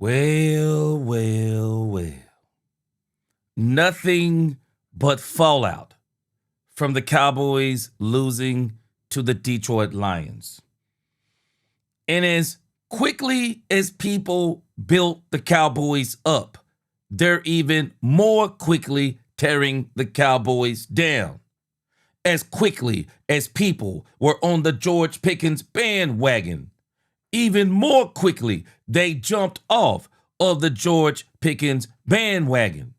Well, well, well. Nothing but fallout from the Cowboys losing to the Detroit Lions. And as quickly as people built the Cowboys up, they're even more quickly tearing the Cowboys down. As quickly as people were on the George Pickens bandwagon, even more quickly they jumped off of the George Pickens bandwagon.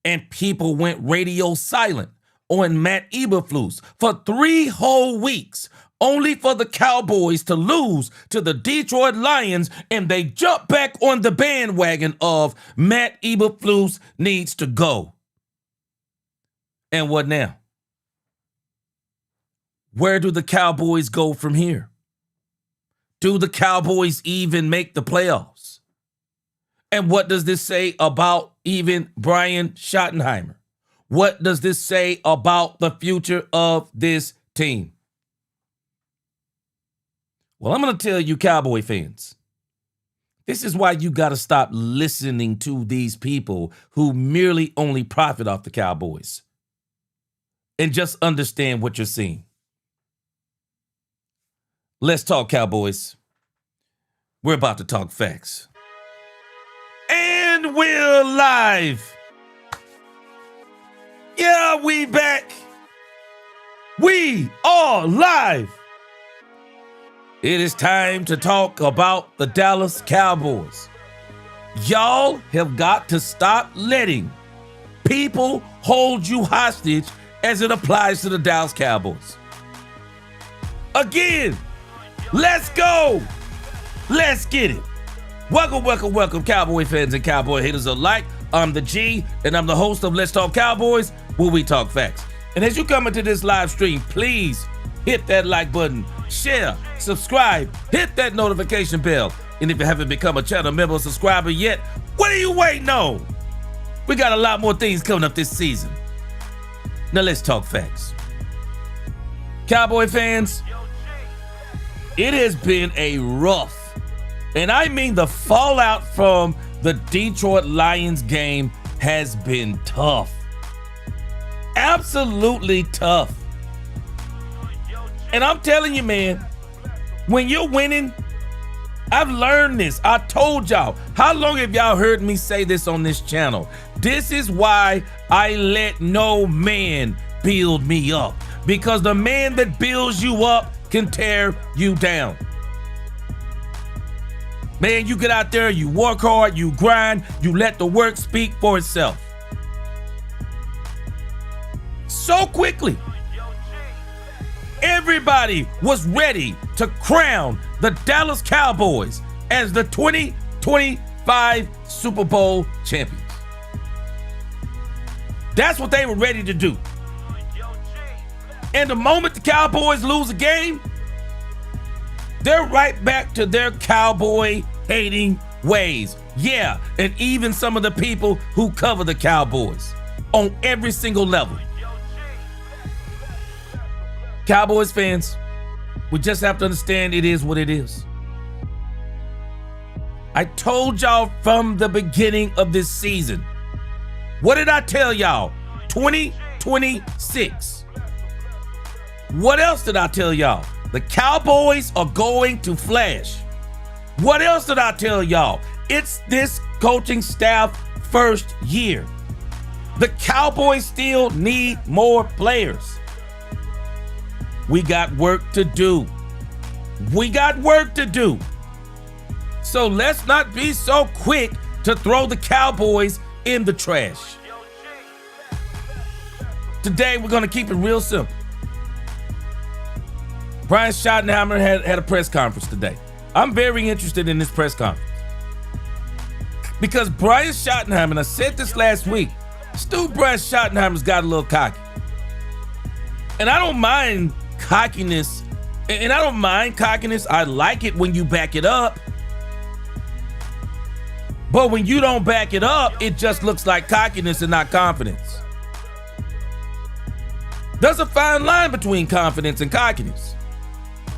And people went radio silent on Matt Eberflus for 3 whole weeks, only for the Cowboys to lose to the Detroit Lions, and they jump back on the bandwagon of Matt Eberflus needs to go. And what now? Where do the Cowboys go from here? Do the Cowboys even make the playoffs? And what does this say about even Brian Schottenheimer? What does this say about the future of this team? Well, I'm going to tell you, Cowboy fans, this is why you got to stop listening to these people who merely only profit off the Cowboys. And just understand what you're seeing. Let's talk Cowboys. We're about to talk facts. And we're live. Yeah, we back. We are live. It is time to talk about the Dallas Cowboys. Y'all have got to stop letting people hold you hostage as it applies to the Dallas Cowboys. Again, let's go. Let's get it. Welcome, Cowboy fans and Cowboy haters alike. I'm the G, and I'm the host of Let's Talk Cowboys, where we talk facts. And as you come into this live stream, please hit that like button, share, subscribe, hit that notification bell. And if you haven't become a channel member or subscriber yet, what are you waiting on? We got a lot more things coming up this season. Now let's talk facts. Cowboy fans, it has been a rough, and I mean the fallout from the Detroit Lions game has been tough. Absolutely tough. And I'm telling you, man, when you're winning, I've learned this. I told y'all. How long have y'all heard me say this on this channel? This is why I let no man build me up. Because the man that builds you up can tear you down. Man, you get out there, you work hard, you grind, you let the work speak for itself. So quickly, everybody was ready to crown the Dallas Cowboys as the 2025 Super Bowl champions. That's what they were ready to do. And the moment the Cowboys lose a game, they're right back to their cowboy hating ways. Yeah, and even some of the people who cover the Cowboys on every single level. Cowboys fans, we just have to understand it is what it is. I told y'all from the beginning of this season. What did I tell y'all? 2026. What else did I tell y'all? The Cowboys are going to flash. What else did I tell y'all? It's this coaching staff first year. The Cowboys still need more players. We got work to do. We got work to do. So let's not be so quick to throw the Cowboys in the trash. Today, we're going to keep it real simple. Brian Schottenheimer had a press conference today. I'm very interested in this press conference. Because Brian Schottenheimer, and I said this last week, Brian Schottenheimer's got a little cocky. And I don't mind cockiness. I like it when you back it up. But when you don't back it up, it just looks like cockiness and not confidence. There's a fine line between confidence and cockiness.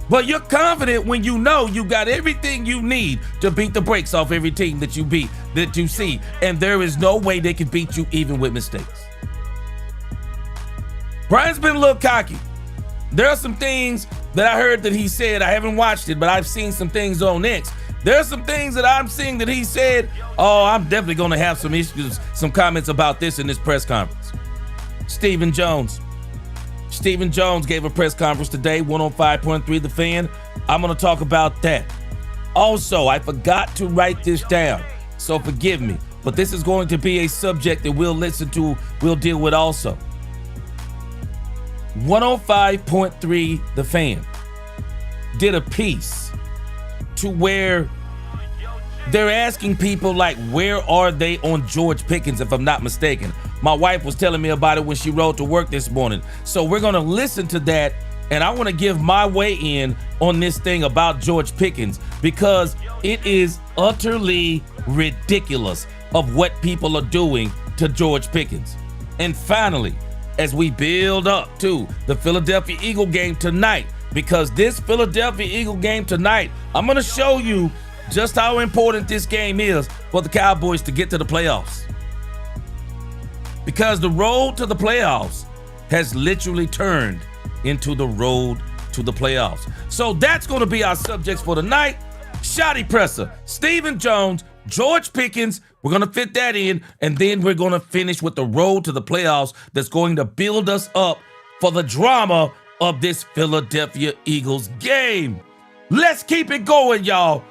But you're confident when you know you got everything you need to beat the brakes off every team that you see. And there is no way they can beat you even with mistakes. Brian's been a little cocky. There are some things that I heard that he said. I haven't watched it, but I've seen some things on X. There are some things that I'm seeing that he said, oh, I'm definitely going to have some issues, some comments about this in this press conference. Stephen Jones gave a press conference today, 105.3 The Fan. I'm going to talk about that. Also, I forgot to write this down, so forgive me. But this is going to be a subject that we'll deal with also. 105.3 The Fan did a piece to where they're asking people like, where are they on George Pickens, if I'm not mistaken. My wife was telling me about it when she rode to work this morning. So we're going to listen to that, and I want to give my weigh in on this thing about George Pickens, because it is utterly ridiculous of what people are doing to George Pickens. And finally, as we build up to the Philadelphia Eagle game tonight, because this Philadelphia Eagle game tonight, I'm going to show you just how important this game is for the Cowboys to get to the playoffs. Because the road to the playoffs has literally turned into the road to the playoffs. So that's going to be our subjects for tonight. Shotty Presser, Stephen Jones, George Pickens. We're going to fit that in, and then we're going to finish with the road to the playoffs that's going to build us up for the drama of this Philadelphia Eagles game. Let's keep it going, y'all.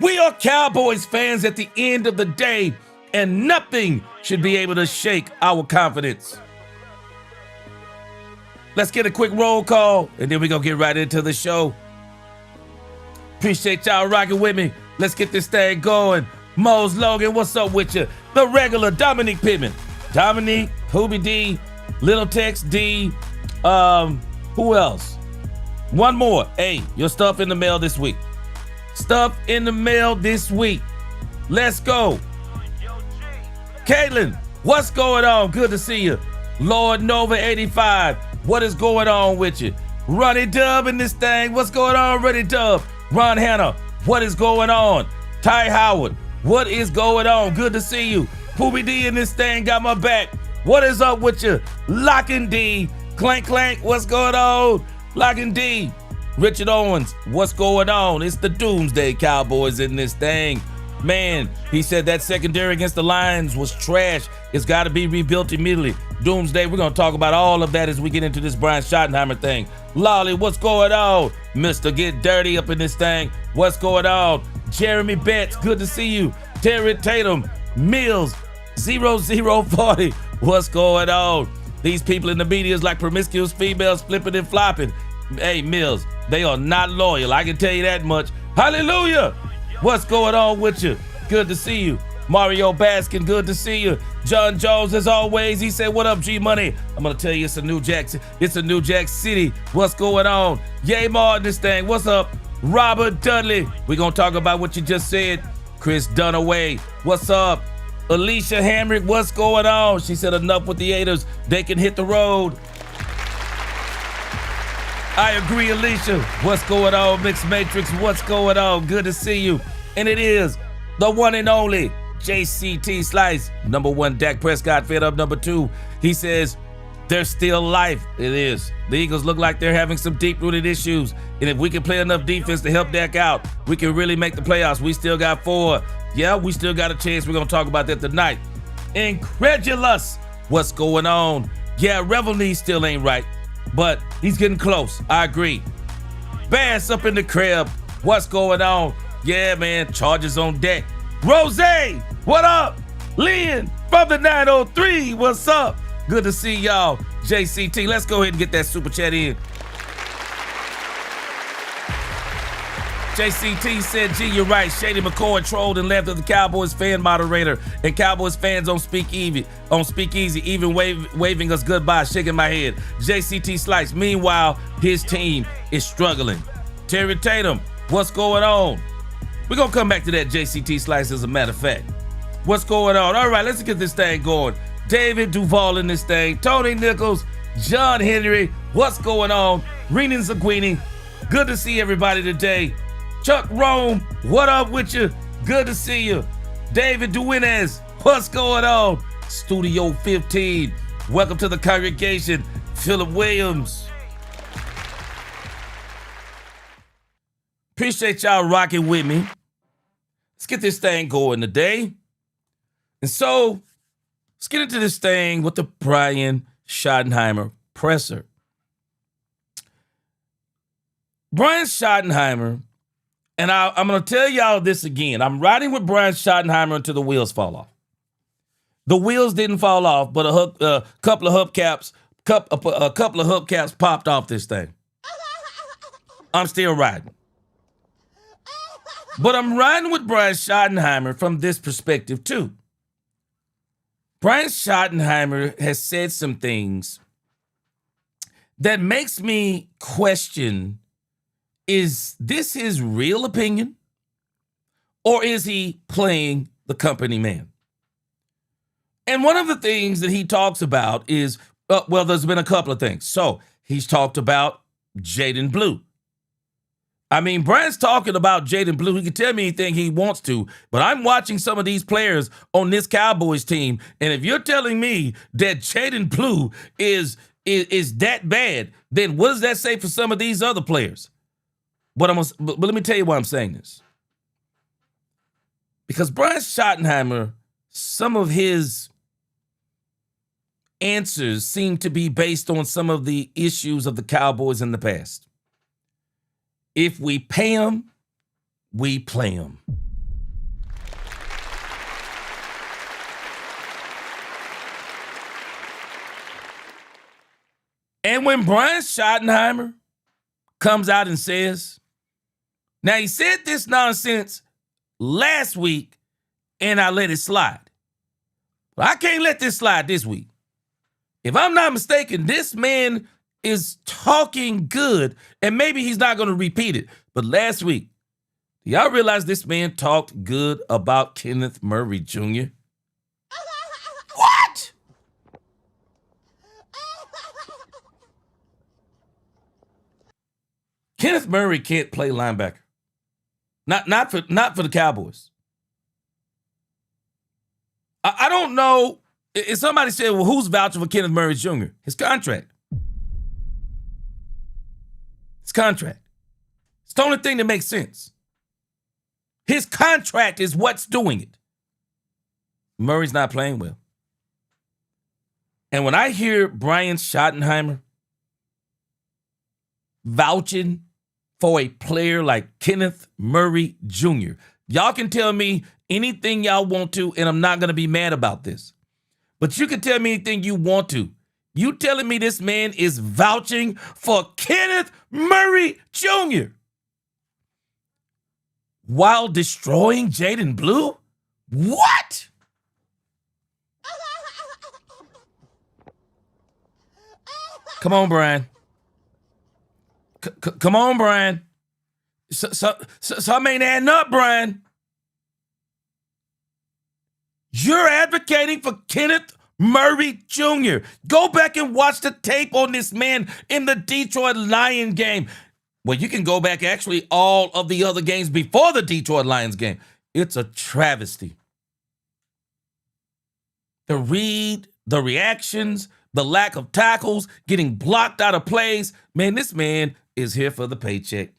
We are Cowboys fans at the end of the day, and nothing should be able to shake our confidence. Let's get a quick roll call, and then we're going to get right into the show. Appreciate y'all rocking with me. Let's get this thing going. Mose Logan, what's up with you? The regular Dominique Pittman. Dominique, Hoobie D, Little Tex D. Who else? One more. Hey, your stuff in the mail this week. Stuff in the mail this week. Let's go. Caitlin, what's going on? Good to see you. Lord Nova 85, what is going on with you? Ronnie Dub in this thing. What's going on, Ronnie Dub? Ron Hanna, what is going on? Ty Howard, what is going on? Good to see you. Poobie D in this thing, got my back. What is up with you? Lockin' D, Clank Clank, what's going on? Lockin' D, Richard Owens, what's going on? It's the Doomsday Cowboys in this thing. Man, he said that secondary against the Lions was trash. It's got to be rebuilt immediately. Doomsday, we're going to talk about all of that as we get into this Brian Schottenheimer thing. Lolly, what's going on? Mr. Get Dirty up in this thing. What's going on? Jeremy Betts, good to see you. Terry Tatum, Mills, 0040, what's going on? These people in the media is like promiscuous females flipping and flopping. Hey, Mills, they are not loyal. I can tell you that much. Hallelujah. What's going on with you? Good to see you. Mario Baskin, good to see you. John Jones, as always, he said, what up, G-Money? I'm going to tell you it's a New Jack City. What's going on? Yay, Martin, this thing. What's up? Robert Dudley. We're going to talk about what you just said. Chris Dunaway, what's up? Alicia Hamrick, what's going on? She said, enough with the haters. They can hit the road. I agree, Alicia. What's going on, Mixed Matrix? What's going on? Good to see you. And it is the one and only JCT Slice. Number one, Dak Prescott fed up. Number two, he says, there's still life. It is. The Eagles look like they're having some deep-rooted issues. And if we can play enough defense to help Dak out, we can really make the playoffs. We still got 4. Yeah, we still got a chance. We're going to talk about that tonight. Incredulous. What's going on? Yeah, Revelney still ain't right, but he's getting close. I agree. Bass up in the crib. What's going on? Yeah, man, charges on deck. Rose, what up? Lynn from the 903, what's up? Good to see y'all. JCT, let's go ahead and get that super chat in. JCT said, gee, you're right. Shady McCoy trolled and left of the Cowboys fan moderator and Cowboys fans on Speakeasy, even waving us goodbye, shaking my head. JCT Slice, meanwhile, his team is struggling. Terry Tatum, what's going on? We're going to come back to that JCT Slice as a matter of fact. What's going on? All right, let's get this thing going. David Duval in this thing. Tony Nichols, John Henry, what's going on? Renan Zaguini, Good to see everybody today. Chuck Rome, what up with you? Good to see you. David Duinez, what's going on? Studio 15, welcome to the congregation. Philip Williams. Appreciate y'all rocking with me. Let's get this thing going today. And so, let's get into this thing with the Brian Schottenheimer presser. Brian Schottenheimer, and I'm going to tell y'all this again. I'm riding with Brian Schottenheimer until the wheels fall off. The wheels didn't fall off, but a couple of hubcaps popped off this thing. I'm still riding. But I'm riding with Brian Schottenheimer from this perspective too. Brian Schottenheimer has said some things that makes me question, is this his real opinion? Or is he playing the company man? And one of the things that he talks about is, there's been a couple of things. So he's talked about Jaden Blue. I mean, Brian's talking about Jaden Blue. He can tell me anything he wants to, but I'm watching some of these players on this Cowboys team, and if you're telling me that Jaden Blue is that bad, then what does that say for some of these other players? But let me tell you why I'm saying this. Because Brian Schottenheimer, some of his answers seem to be based on some of the issues of the Cowboys in the past. If we pay them, we play them. And when Brian Schottenheimer comes out and says, now he said this nonsense last week and I let it slide. But I can't let this slide this week. If I'm not mistaken, this man is talking good, and maybe he's not going to repeat it. But last week, do y'all realize this man talked good about Kenneth Murray Jr.? What? Kenneth Murray can't play linebacker. Not for the Cowboys. I don't know. If somebody said, well, who's vouching for Kenneth Murray Jr.? His contract. His contract. It's the only thing that makes sense. His contract is what's doing it. Murray's not playing well. And when I hear Brian Schottenheimer vouching for a player like Kenneth Murray Jr., y'all can tell me anything y'all want to, and I'm not going to be mad about this. But you can tell me anything you want to. You telling me this man is vouching for Kenneth Murray Jr. while destroying Jaden Blue? What? Come on, Brian. Come on, Brian. Some ain't adding up, Brian. You're advocating for Kenneth Murray Jr. Go back and watch the tape on this man in the Detroit Lions game. Well, you can go back actually all of the other games before the Detroit Lions game. It's a travesty. The read, the reactions, the lack of tackles, getting blocked out of plays. Man, this man is here for the paycheck.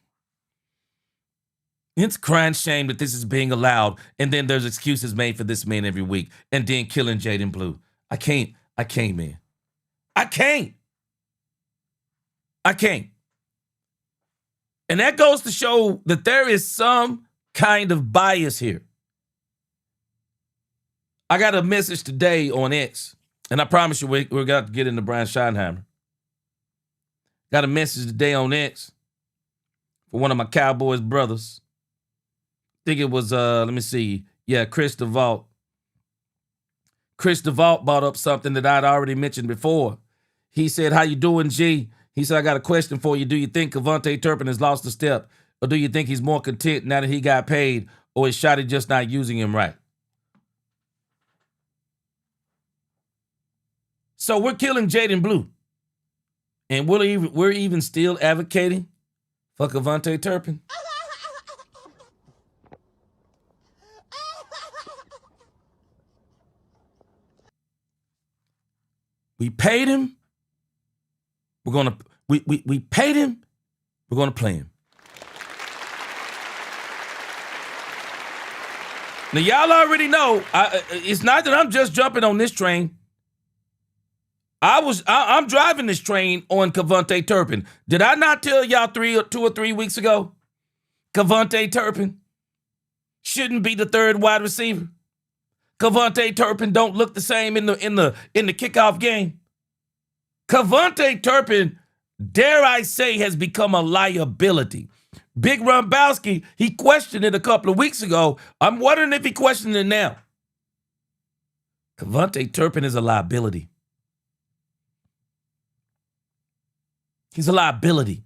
It's crying shame that this is being allowed, and then there's excuses made for this man every week, and then killing Jaden Blue. I can't, man. I can't. And that goes to show that there is some kind of bias here. I got a message today on X, and I promise you we're going to get into Brian Schottenheimer. Got a message today on X for one of my Cowboys brothers. I think it was, let me see. Yeah, Chris DeVault. Chris DeVault brought up something that I'd already mentioned before. He said, how you doing, G? He said, I got a question for you. Do you think Kevontae Turpin has lost a step? Or do you think he's more content now that he got paid? Or is Shotty just not using him right? So we're killing Jaden Blue. And we're even still advocating for Kevontae Turpin? We paid him. We paid him. We're gonna play him. Now y'all already know. It's not that I'm just jumping on this train. I'm driving this train on Kevontae Turpin. Did I not tell y'all 2 or 3 weeks ago? Kevontae Turpin shouldn't be the third wide receiver. Kevontae Turpin don't look the same in the kickoff game. Kevontae Turpin, dare I say, has become a liability. Big Rumbowski, he questioned it a couple of weeks ago. I'm wondering if he questioned it now. Kevontae Turpin is a liability. He's a liability.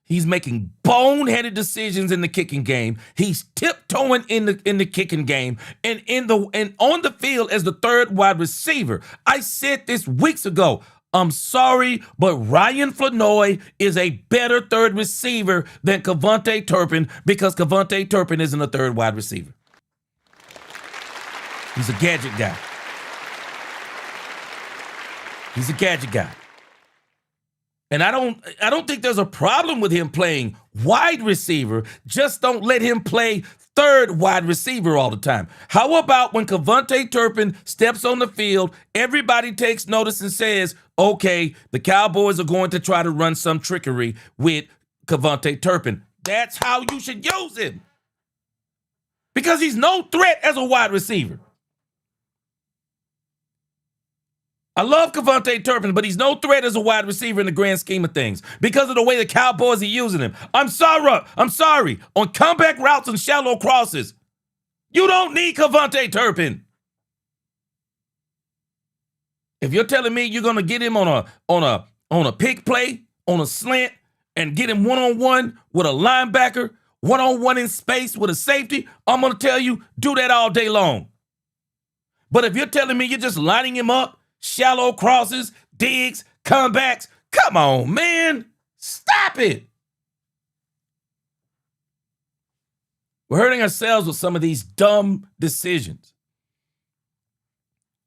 He's making boneheaded decisions in the kicking game. He's tiptoeing in the kicking game and on the field as the third wide receiver. I said this weeks ago. I'm sorry, but Ryan Flanoy is a better third receiver than Kevontae Turpin because Kevontae Turpin isn't a third wide receiver. He's a gadget guy. He's a gadget guy. And I don't think there's a problem with him playing wide receiver. Just don't let him play third wide receiver all the time. How about when Kevontae Turpin steps on the field, everybody takes notice and says, okay, the Cowboys are going to try to run some trickery with Kevontae Turpin. That's how you should use him. Because he's no threat as a wide receiver. I love Kevontae Turpin, but he's no threat as a wide receiver in the grand scheme of things because of the way the Cowboys are using him. I'm sorry. On comeback routes and shallow crosses, you don't need Kevontae Turpin. If you're telling me you're gonna get him on a pick play, on a slant, and get him one-on-one with a linebacker, one-on-one in space with a safety, I'm gonna tell you, do that all day long. But if you're telling me you're just lining him up, shallow crosses, digs, comebacks. Come on, man. Stop it. We're hurting ourselves with some of these dumb decisions.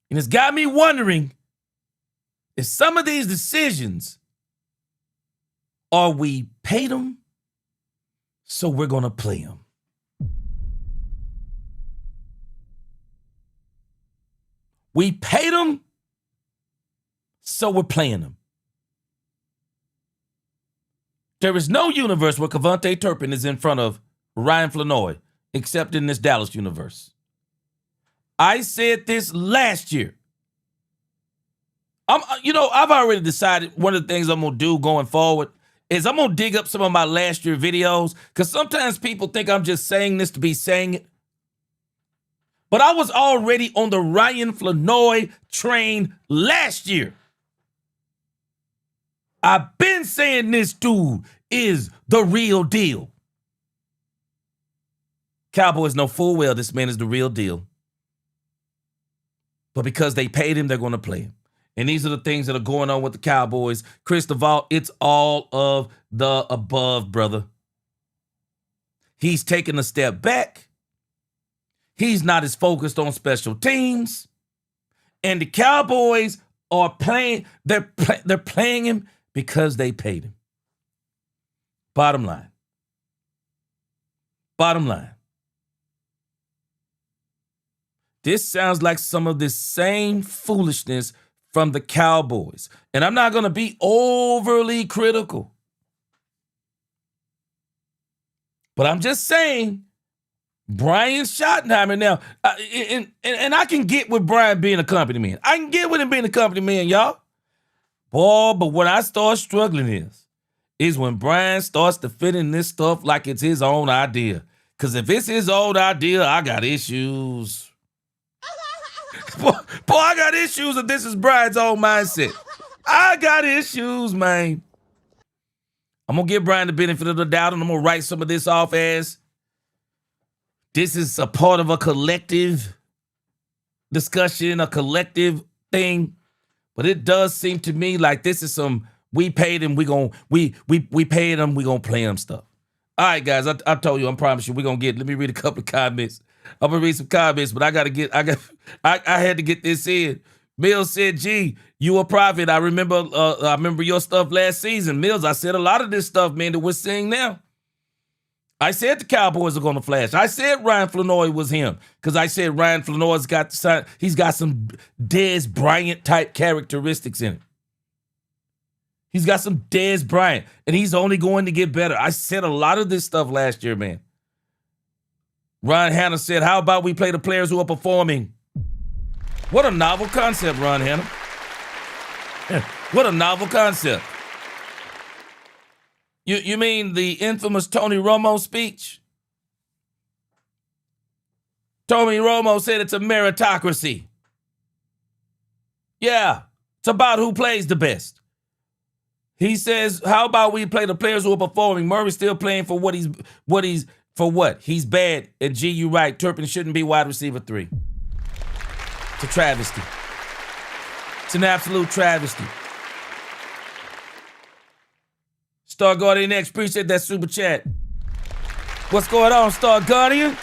And it's got me wondering if some of these decisions are we paid them, so we're going to play them. We paid them, so we're playing them. There is no universe where Kevontae Turpin is in front of Ryan Flanoy, except in this Dallas universe. I said this last year. I've already decided one of the things I'm going to do going forward is I'm going to dig up some of my last year videos because sometimes people think I'm just saying this to be saying it. But I was already on the Ryan Flanoy train last year. I've been saying this dude is the real deal. Cowboys know full well this man is the real deal. But because they paid him, they're going to play him. And these are the things that are going on with the Cowboys. Chris Duval, it's all of the above, brother. He's taking a step back. He's not as focused on special teams. And the Cowboys are playing, they're playing him because they paid him. Bottom line. This sounds like some of this same foolishness from the Cowboys. And I'm not going to be overly critical. But I'm just saying, Brian Schottenheimer now, and I can get with Brian being a company man. I can get with him being a company man, y'all. Boy, but when I start struggling is when Brian starts defending this stuff like it's his own idea. Because if it's his own idea, I got issues. Boy, I got issues if this is Brian's own mindset. I got issues, man. I'm going to give Brian the benefit of the doubt, and I'm going to write some of this off as this is a part of a collective discussion, a collective thing. But it does seem to me like this is some We paid him. We paid him. We gonna play him stuff. All right, guys. I told you. I promise you. We're gonna get. Let me read a couple of comments. I'm gonna read some comments, but I had to get this in. Mills said, "Gee, you a prophet. I remember your stuff last season, Mills. I said a lot of this stuff, man, that we're seeing now. I said the Cowboys are going to flash. I said Ryan Flanoy was him because I said Ryan Flanoy's got some Dez Bryant type characteristics in him. He's got some Dez Bryant, and he's only going to get better. I said a lot of this stuff last year, man. Ron Hanna said, how about we play the players who are performing? What a novel concept, Ron Hanna. What a novel concept. You mean the infamous Tony Romo speech? Tony Romo said it's a meritocracy. Yeah, it's about who plays the best. He says, how about we play the players who are performing? Murray's still playing for what He's bad. And G, you right. Turpin shouldn't be wide receiver 3. It's a travesty. It's an absolute travesty. Star Guardian X, appreciate that super chat. What's going on, Star Guardian?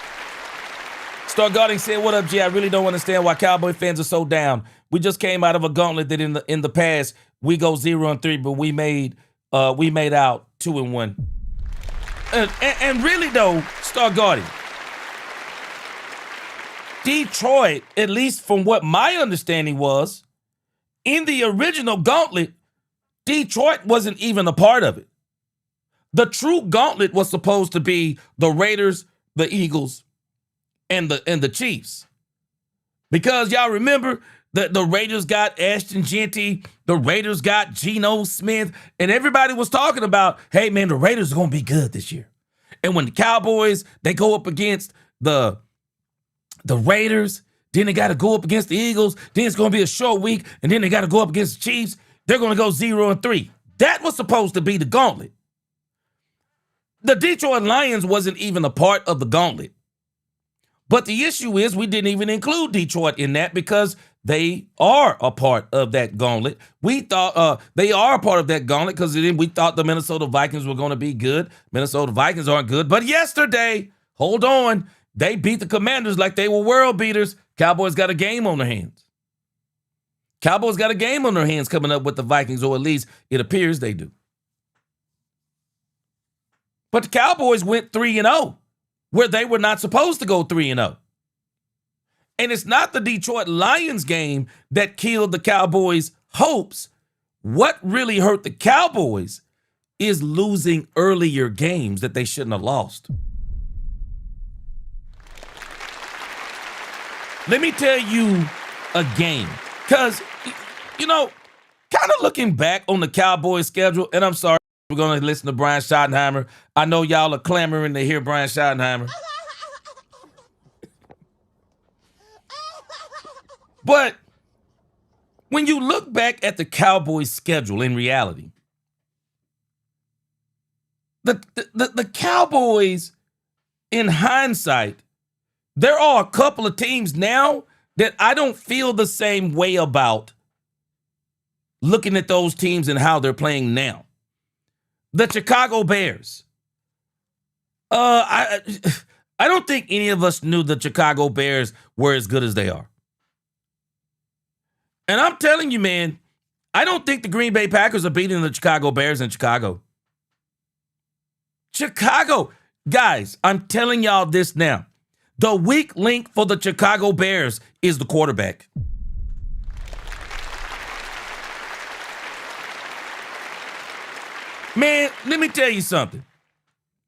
Star Guardian said, what up, G? I really don't understand why Cowboy fans are so down. We just came out of a gauntlet that in the past we go 0-3, but we made out 2-1. And really though, Star Guardian, Detroit, at least from what my understanding was, in the original gauntlet, Detroit wasn't even a part of it. The true gauntlet was supposed to be the Raiders, the Eagles, and the Chiefs. Because y'all remember that the Raiders got Ashton Genty, the Raiders got Geno Smith, and everybody was talking about, hey man, the Raiders are gonna be good this year. And when the Cowboys, they go up against the Raiders, then they gotta go up against the Eagles, then it's gonna be a short week, and then they gotta go up against the Chiefs, they're gonna go 0-3. That was supposed to be the gauntlet. The Detroit Lions wasn't even a part of the gauntlet. But the issue is we didn't even include Detroit in that because they are a part of that gauntlet. We thought they are a part of that gauntlet because we thought the Minnesota Vikings were going to be good. Minnesota Vikings aren't good. But yesterday, hold on, they beat the Commanders like they were world beaters. Cowboys got a game on their hands. Cowboys got a game on their hands coming up with the Vikings, or at least it appears they do. But the Cowboys went 3-0, where they were not supposed to go 3-0. And it's not the Detroit Lions game that killed the Cowboys' hopes. What really hurt the Cowboys is losing earlier games that they shouldn't have lost. Let me tell you a game. Because, kind of looking back on the Cowboys schedule, and I'm sorry, we're going to listen to Brian Schottenheimer. I know y'all are clamoring to hear Brian Schottenheimer. But when you look back at the Cowboys schedule in reality, the Cowboys, in hindsight, there are a couple of teams now that I don't feel the same way about looking at those teams and how they're playing now. The Chicago Bears. I don't think any of us knew the Chicago Bears were as good as they are. And I'm telling you, man, I don't think the Green Bay Packers are beating the Chicago Bears in Chicago. Chicago, guys, I'm telling y'all this now. The weak link for the Chicago Bears is the quarterback. Man, let me tell you something.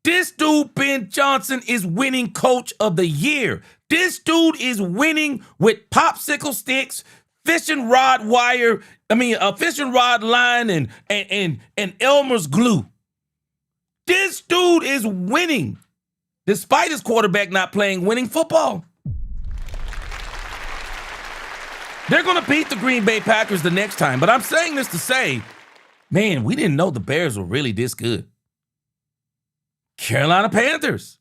This dude, Ben Johnson, is winning Coach of the Year. This dude is winning with popsicle sticks, fishing rod line, and Elmer's glue. This dude is winning, despite his quarterback not playing winning football. They're going to beat the Green Bay Packers the next time. But I'm saying this to say, man, we didn't know the Bears were really this good. Carolina Panthers.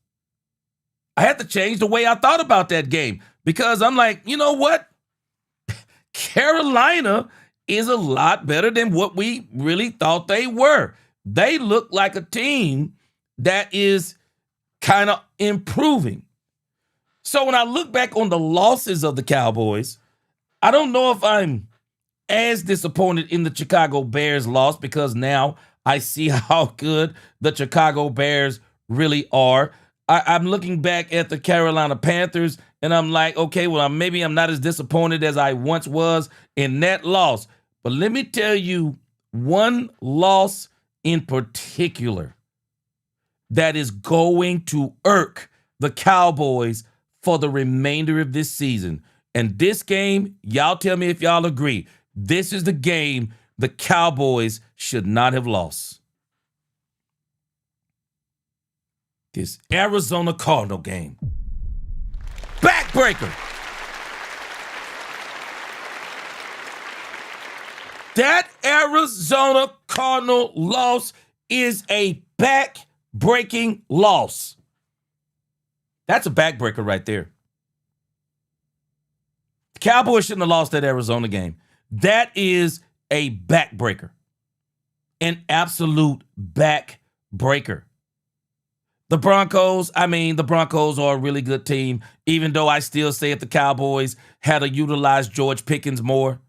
I had to change the way I thought about that game because I'm like, you know what? Carolina is a lot better than what we really thought they were. They look like a team that is kind of improving. So when I look back on the losses of the Cowboys, I don't know if I'm as disappointed in the Chicago Bears loss, because now I see how good the Chicago Bears really are. I'm looking back at the Carolina Panthers, and I'm like, okay, well, maybe I'm not as disappointed as I once was in that loss. But let me tell you one loss in particular that is going to irk the Cowboys for the remainder of this season. And this game, y'all tell me if y'all agree, this is the game the Cowboys should not have lost. This Arizona Cardinal game. Backbreaker. That Arizona Cardinal loss is a back-breaking loss. That's a backbreaker right there. The Cowboys shouldn't have lost that Arizona game. That is a backbreaker. An absolute backbreaker. The Broncos are a really good team, even though I still say if the Cowboys had to utilize George Pickens more.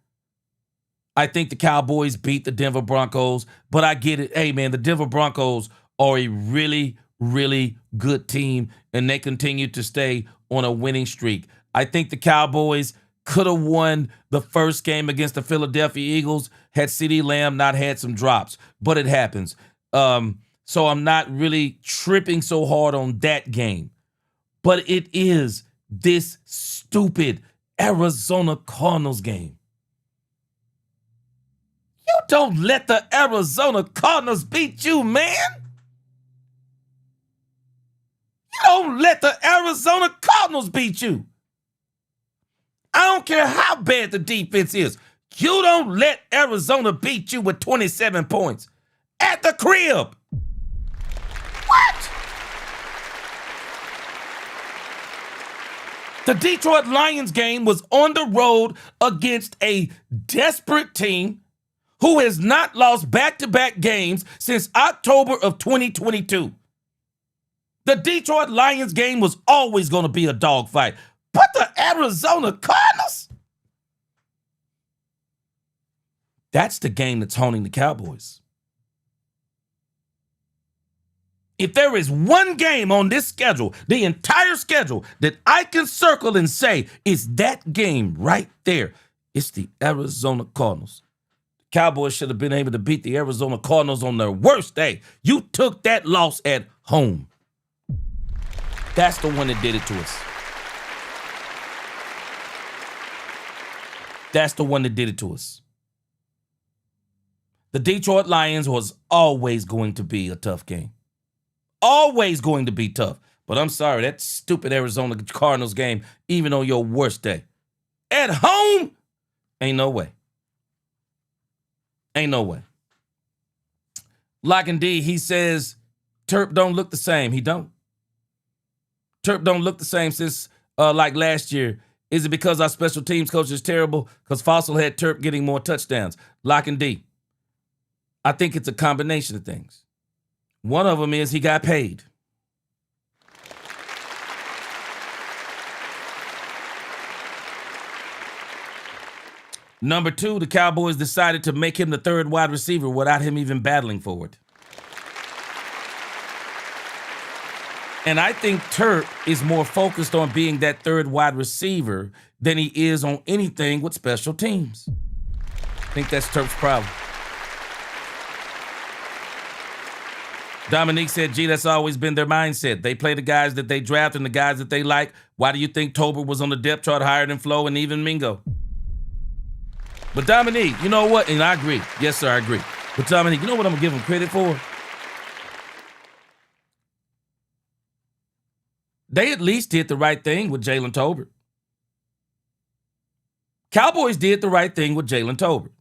I think the Cowboys beat the Denver Broncos, but I get it. Hey, man, the Denver Broncos are a really, really good team, and they continue to stay on a winning streak. I think the Cowboys could have won the first game against the Philadelphia Eagles had CeeDee Lamb not had some drops, but it happens. So I'm not really tripping so hard on that game. But it is this stupid Arizona Cardinals game. You don't let the Arizona Cardinals beat you, man. You don't let the Arizona Cardinals beat you. I don't care how bad the defense is. You don't let Arizona beat you with 27 points at the crib. What? The Detroit Lions game was on the road against a desperate team who has not lost back-to-back games since October of 2022. The Detroit Lions game was always going to be a dogfight. But the Arizona Cardinals? That's the game that's haunting the Cowboys. If there is one game on this schedule, the entire schedule, that I can circle and say it's that game right there, it's the Arizona Cardinals. The Cowboys should have been able to beat the Arizona Cardinals on their worst day. You took that loss at home. That's the one that did it to us. That's the one that did it to us. The Detroit Lions was always going to be a tough game. Always going to be tough. But I'm sorry, that stupid Arizona Cardinals game, even on your worst day, at home, ain't no way. Ain't no way. Lock and D, he says, Terp don't look the same. He don't. Terp don't look the same since like last year. Is it because our special teams coach is terrible? Because Fossil had Terp getting more touchdowns. Lock and D. I think it's a combination of things. One of them is he got paid. Number two, the Cowboys decided to make him the third wide receiver without him even battling for it. And I think Terp is more focused on being that third wide receiver than he is on anything with special teams. I think that's Terp's problem. Dominique said, gee, that's always been their mindset. They play the guys that they draft and the guys that they like. Why do you think Tolbert was on the depth chart higher than Flo and even Mingo? But Dominique, you know what? And I agree. Yes, sir, I agree. But Dominique, you know what I'm going to give him credit for? They at least did the right thing with Jalen Tolbert. Cowboys did the right thing with Jalen Tolbert.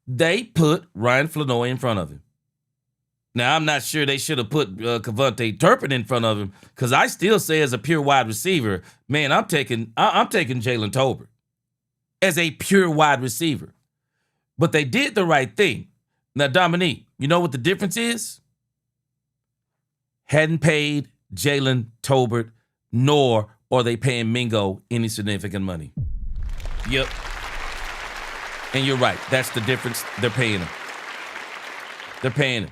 They put Ryan Flanoy in front of him. Now, I'm not sure they should have put Kevontae Turpin in front of him, because I still say as a pure wide receiver, man, I'm taking Jalen Tolbert. as a pure wide receiver. But they did the right thing. Now, Dominique, you know what the difference is? Hadn't paid Jalen Tolbert, nor are they paying Mingo any significant money. Yep. And you're right. That's the difference. They're paying him. They're paying him.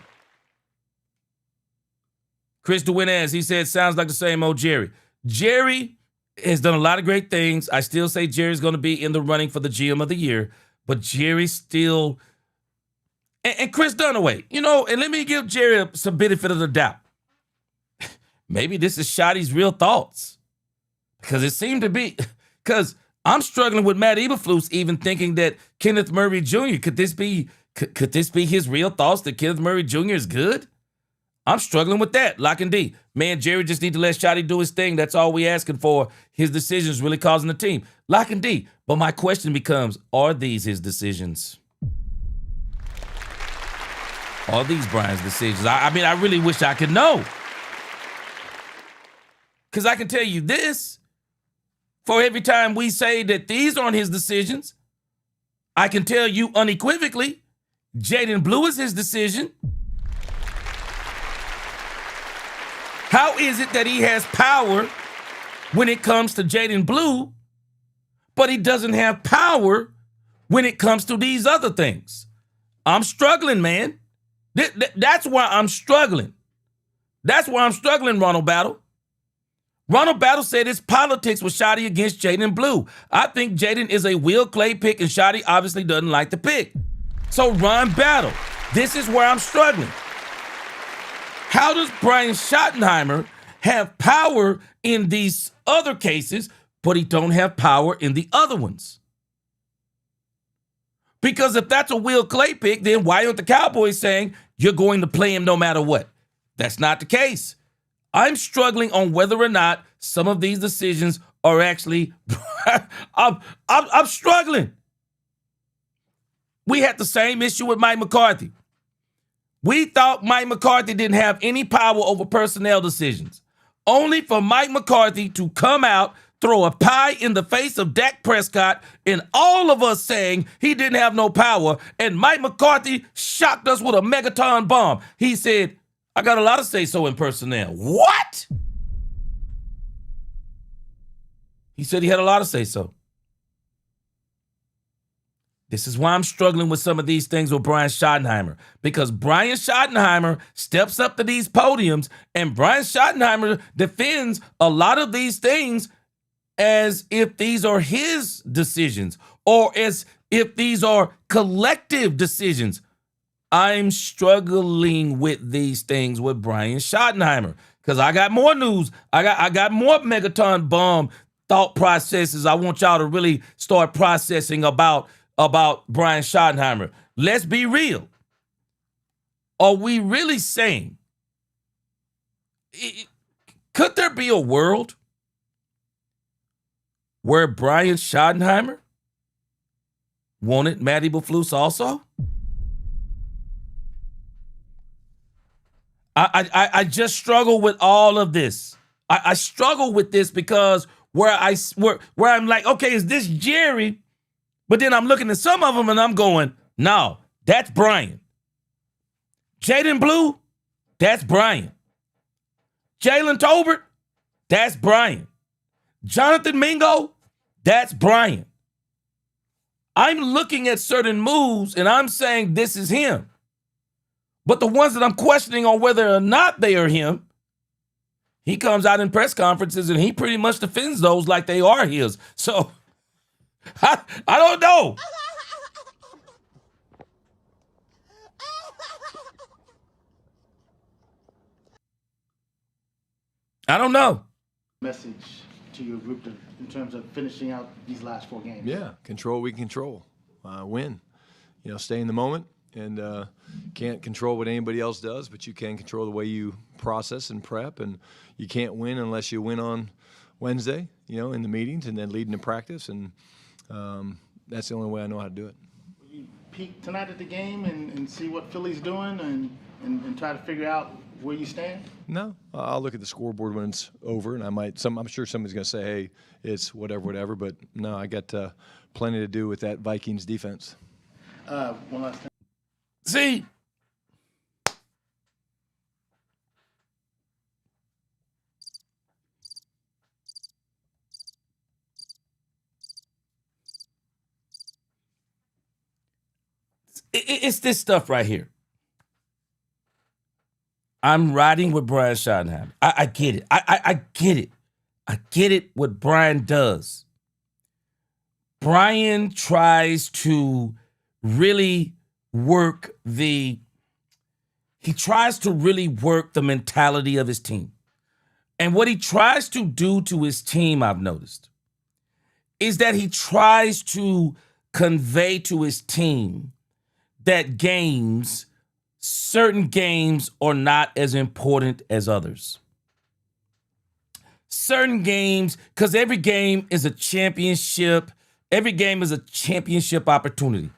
Chris DeWinez, he said, sounds like the same old Jerry. Jerry has done a lot of great things. I still say Jerry's going to be in the running for the GM of the year, but Jerry still... And Chris Dunaway, you know, and let me give Jerry some benefit of the doubt. Maybe this is Shotty's real thoughts. Because it seemed to be... Because I'm struggling with Matt Eberflus even thinking that Kenneth Murray Jr., could this be his real thoughts that Kenneth Murray Jr. is good? I'm struggling with that. Lock and D. Man, Jerry just need to let Shotty do his thing. That's all we asking for. His decisions really causing the team. Lock and D. But my question becomes, are these his decisions? Are these Brian's decisions? I mean, I really wish I could know. Because I can tell you this, for every time we say that these aren't his decisions, I can tell you unequivocally, Jaden Blue is his decision. How is it that he has power when it comes to Jaden Blue, but he doesn't have power when it comes to these other things? I'm struggling, man. That's why I'm struggling. That's why I'm struggling, Ronald Battle. Ronald Battle said it's politics with Shotty against Jaden Blue. I think Jaden is a Will Clay pick, and Shotty obviously doesn't like the pick. So, Ron Battle, this is where I'm struggling. How does Brian Schottenheimer have power in these other cases, but he don't have power in the other ones? Because if that's a Will Clay pick, then why aren't the Cowboys saying you're going to play him no matter what? That's not the case. I'm struggling on whether or not some of these decisions are actually... I'm struggling. We had the same issue with Mike McCarthy. We thought Mike McCarthy didn't have any power over personnel decisions. Only for Mike McCarthy to come out, throw a pie in the face of Dak Prescott, and all of us saying he didn't have no power, and Mike McCarthy shocked us with a megaton bomb. He said, I got a lot of say-so in personnel. What? He said he had a lot of say-so. This is why I'm struggling with some of these things with Brian Schottenheimer, because Brian Schottenheimer steps up to these podiums, and Brian Schottenheimer defends a lot of these things as if these are his decisions or as if these are collective decisions. I'm struggling with these things with Brian Schottenheimer because I got more news. I got more megaton bomb thought processes I want y'all to really start processing about Brian Schottenheimer. Let's be real. Are we really saying, could there be a world where Brian Schottenheimer wanted Matt Eberflus also? I just struggle with all of this. I struggle with this because where I'm like, okay, is this Jerry? But then I'm looking at some of them and I'm going, no, that's Brian. Jaden Blue, that's Brian. Jalen Tolbert, that's Brian. Jonathan Mingo, that's Brian. I'm looking at certain moves and I'm saying this is him. But the ones that I'm questioning on whether or not they are him, he comes out in press conferences and he pretty much defends those like they are his. So I don't know. I don't know. Message to your group in terms of finishing out these last 4 games. Yeah, control we control. Win. Stay in the moment. And can't control what anybody else does, but you can control the way you process and prep. And you can't win unless you win on Wednesday, in the meetings and then leading to practice. And that's the only way I know how to do it. Will you peek tonight at the game and see what Philly's doing and try to figure out where you stand? No, I'll look at the scoreboard when it's over, and I'm sure somebody's going to say, "Hey, it's whatever." But no, I got plenty to do with that Vikings defense. One last thing. See, it's this stuff right here. I'm riding with Brian Schottenheimer. I get it. I get it. I get it what Brian does. Brian tries to really work the mentality of his team. And what he tries to do to his team, I've noticed, is that he tries to convey to his team that certain games are not as important as others. Certain games, because every game is a championship. Every game is a championship opportunity.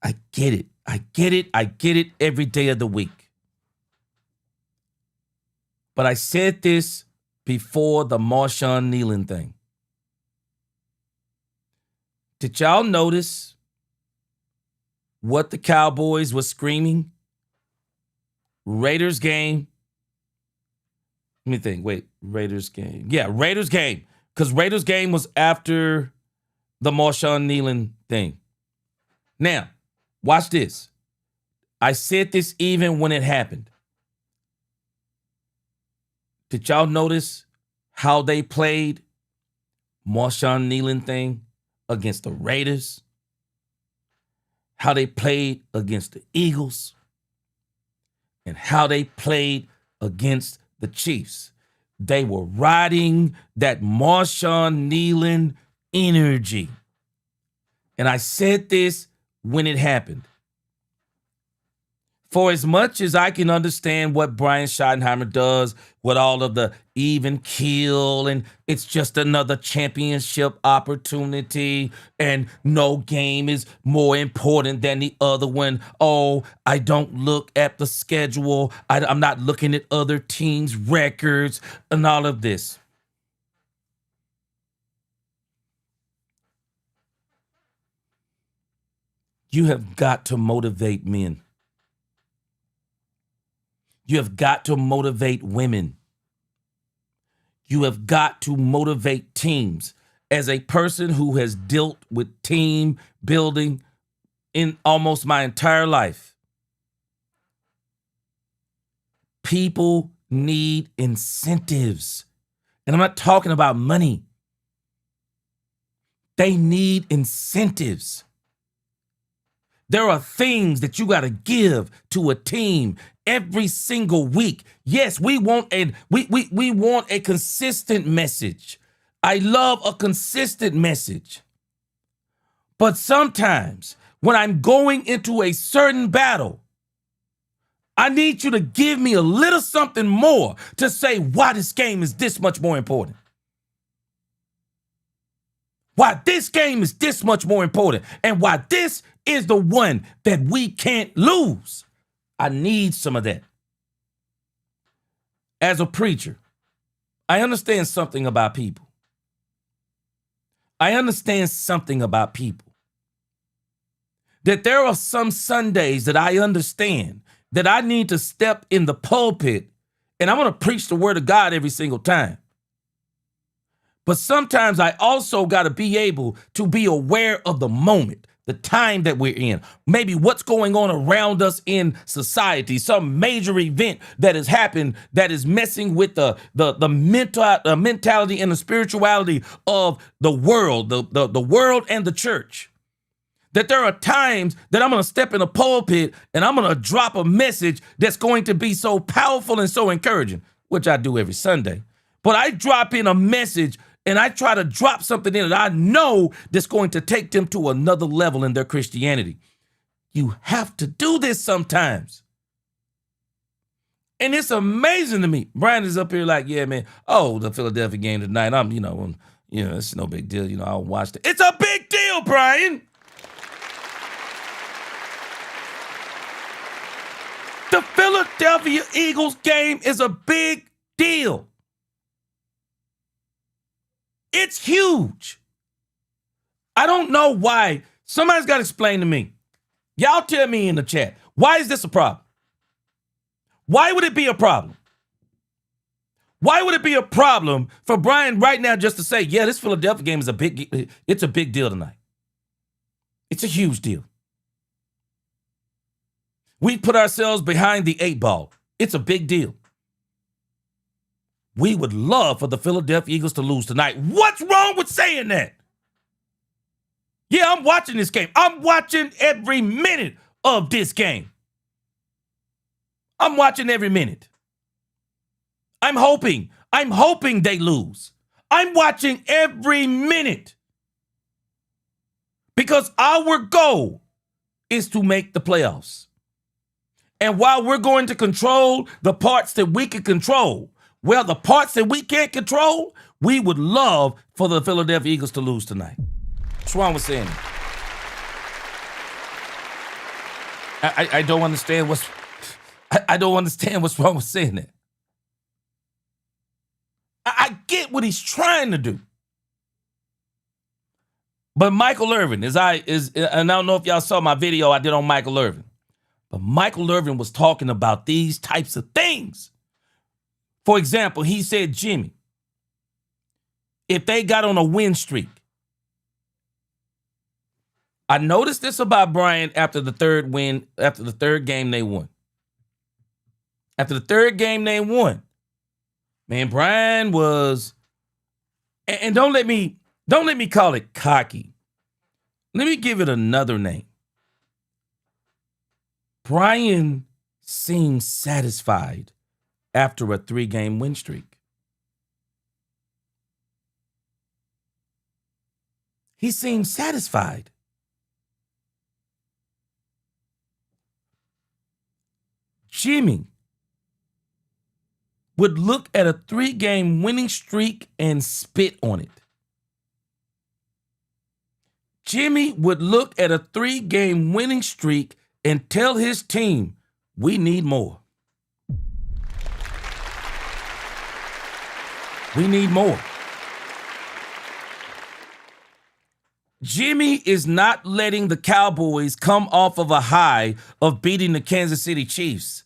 I get it. I get it every day of the week. But I said this before the Marshawn Kneeland thing. Did y'all notice what the Cowboys were screaming? Raiders game. Let me think. Wait, Raiders game. Yeah, Raiders game. Because Raiders game was after the Marshawn Kneeland thing. Now, watch this. I said this even when it happened. Did y'all notice how they played Marshawn Kneeland thing against the Raiders? How they played against the Eagles? And how they played against the Chiefs. They were riding that Marshawn Kneeland energy. And I said this when it happened. For as much as I can understand what Brian Schottenheimer does with all of the even kill, and it's just another championship opportunity, and no game is more important than the other one. Oh, I don't look at the schedule. I'm not looking at other teams' records and all of this. You have got to motivate men. You have got to motivate women. You have got to motivate teams. As a person who has dealt with team building in almost my entire life, people need incentives. And I'm not talking about money. They need incentives. There are things that you got to give to a team every single week. Yes, we want we want a consistent message. I love a consistent message. But sometimes when I'm going into a certain battle, I need you to give me a little something more to say why this game is this much more important. Why this game is this much more important, and why this is the one that we can't lose. I need some of that. As a preacher, I understand something about people. I understand something about people. That there are some Sundays that I understand that I need to step in the pulpit and I'm going to preach the word of God every single time. But sometimes I also got to be able to be aware of the moment, the time that we're in, maybe what's going on around us in society, some major event that has happened that is messing with the mentality and the spirituality of the world, the world and the church. That there are times that I'm going to step in a pulpit and I'm going to drop a message that's going to be so powerful and so encouraging, which I do every Sunday. But I drop in a message and I try to drop something in that I know that's going to take them to another level in their Christianity. You have to do this sometimes. And it's amazing to me. Brian is up here like, yeah, man, oh, the Philadelphia game tonight. It's no big deal. I'll watch it. It's a big deal, Brian. The Philadelphia Philadelphia Eagles game is a big deal. It's huge. I don't know why. Somebody's got to explain to me. Y'all tell me in the chat. Why is this a problem? Why would it be a problem? Why would it be a problem for Brian right now just to say, yeah, this Philadelphia game is a big deal tonight. It's a huge deal. We put ourselves behind the 8 ball. It's a big deal. We would love for the Philadelphia Eagles to lose tonight. What's wrong with saying that? Yeah, I'm watching this game. I'm watching every minute of this game. I'm watching every minute. I'm hoping they lose. I'm watching every minute. Because our goal is to make the playoffs. And while we're going to control the parts that we can control, well, the parts that we can't control, we would love for the Philadelphia Eagles to lose tonight. What's wrong with saying that? I don't understand I don't understand what's wrong with saying that. I get what he's trying to do. But Michael Irvin, and I don't know if y'all saw my video I did on Michael Irvin, but Michael Irvin was talking about these types of things. For example, he said, Jimmy, if they got on a win streak, I noticed this about Brian after the third game they won. After the third game they won, man, Brian was, and don't let me call it cocky. Let me give it another name. Brian seemed satisfied after a 3-game win streak. He seemed satisfied. Jimmy would look at a 3-game winning streak and spit on it. Jimmy would look at a 3-game winning streak and tell his team, we need more. We need more. Jimmy is not letting the Cowboys come off of a high of beating the Kansas City Chiefs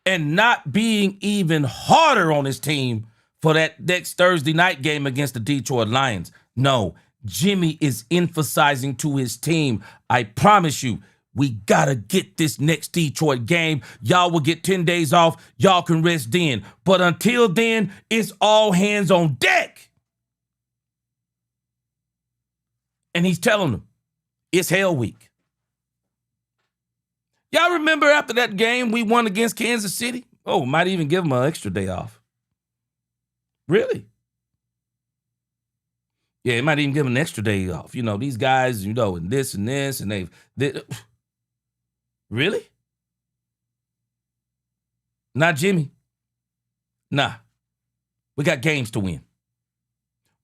and not being even harder on his team for that next Thursday night game against the Detroit Lions. No, Jimmy is emphasizing to his team, I promise you, we got to get this next Detroit game. Y'all will get 10 days off. Y'all can rest then. But until then, it's all hands on deck. And he's telling them, it's hell week. Y'all remember after that game we won against Kansas City? Oh, might even give them an extra day off. Really? Yeah, it might even give them an extra day off. You know, these guys, and this, and they really? Not Jimmy. Nah. We got games to win.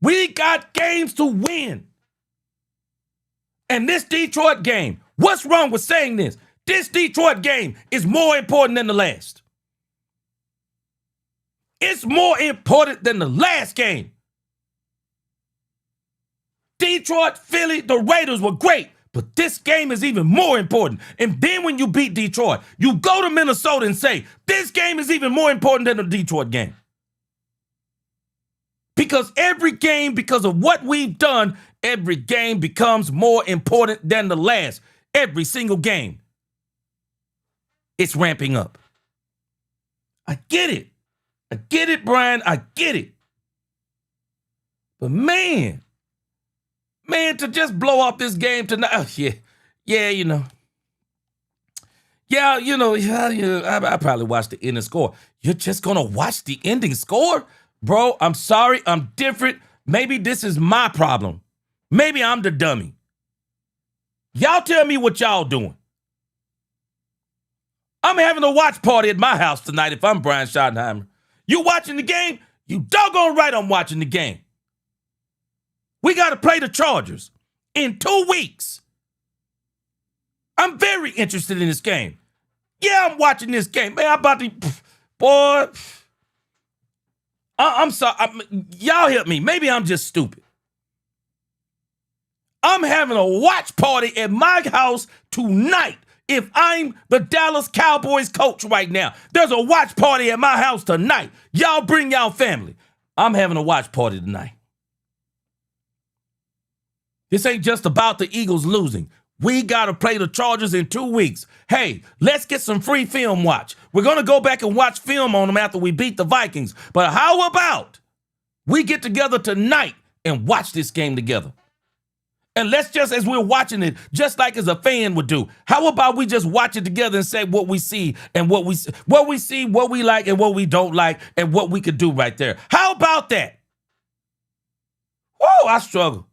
We got games to win. And this Detroit game, what's wrong with saying this? This Detroit game is more important than the last. It's more important than the last game. Detroit, Philly, the Raiders were great, but this game is even more important. And then when you beat Detroit, you go to Minnesota and say, this game is even more important than the Detroit game. Because every game, because of what we've done, every game becomes more important than the last. Every single game. It's ramping up. I get it. I get it, Brian. I get it. But man, to just blow off this game tonight. Oh, I probably watched the ending score. You're just going to watch the ending score? Bro, I'm sorry. I'm different. Maybe this is my problem. Maybe I'm the dummy. Y'all tell me what y'all doing. I'm having a watch party at my house tonight if I'm Brian Schottenheimer. You watching the game? You doggone right I'm watching the game. We got to play the Chargers in 2 weeks. I'm very interested in this game. Yeah, I'm watching this game. Man, I'm about to, boy. I'm sorry. Y'all help me. Maybe I'm just stupid. I'm having a watch party at my house tonight. If I'm the Dallas Cowboys coach right now, there's a watch party at my house tonight. Y'all bring y'all family. I'm having a watch party tonight. This ain't just about the Eagles losing. We got to play the Chargers in 2 weeks. Hey, let's get some free film watch. We're going to go back and watch film on them after we beat the Vikings. But how about we get together tonight and watch this game together? And let's just, as we're watching it, just like as a fan would do, how about we just watch it together and say what we see and what we see, what we like and what we don't like and what we could do right there. How about that? Whoa, I struggle.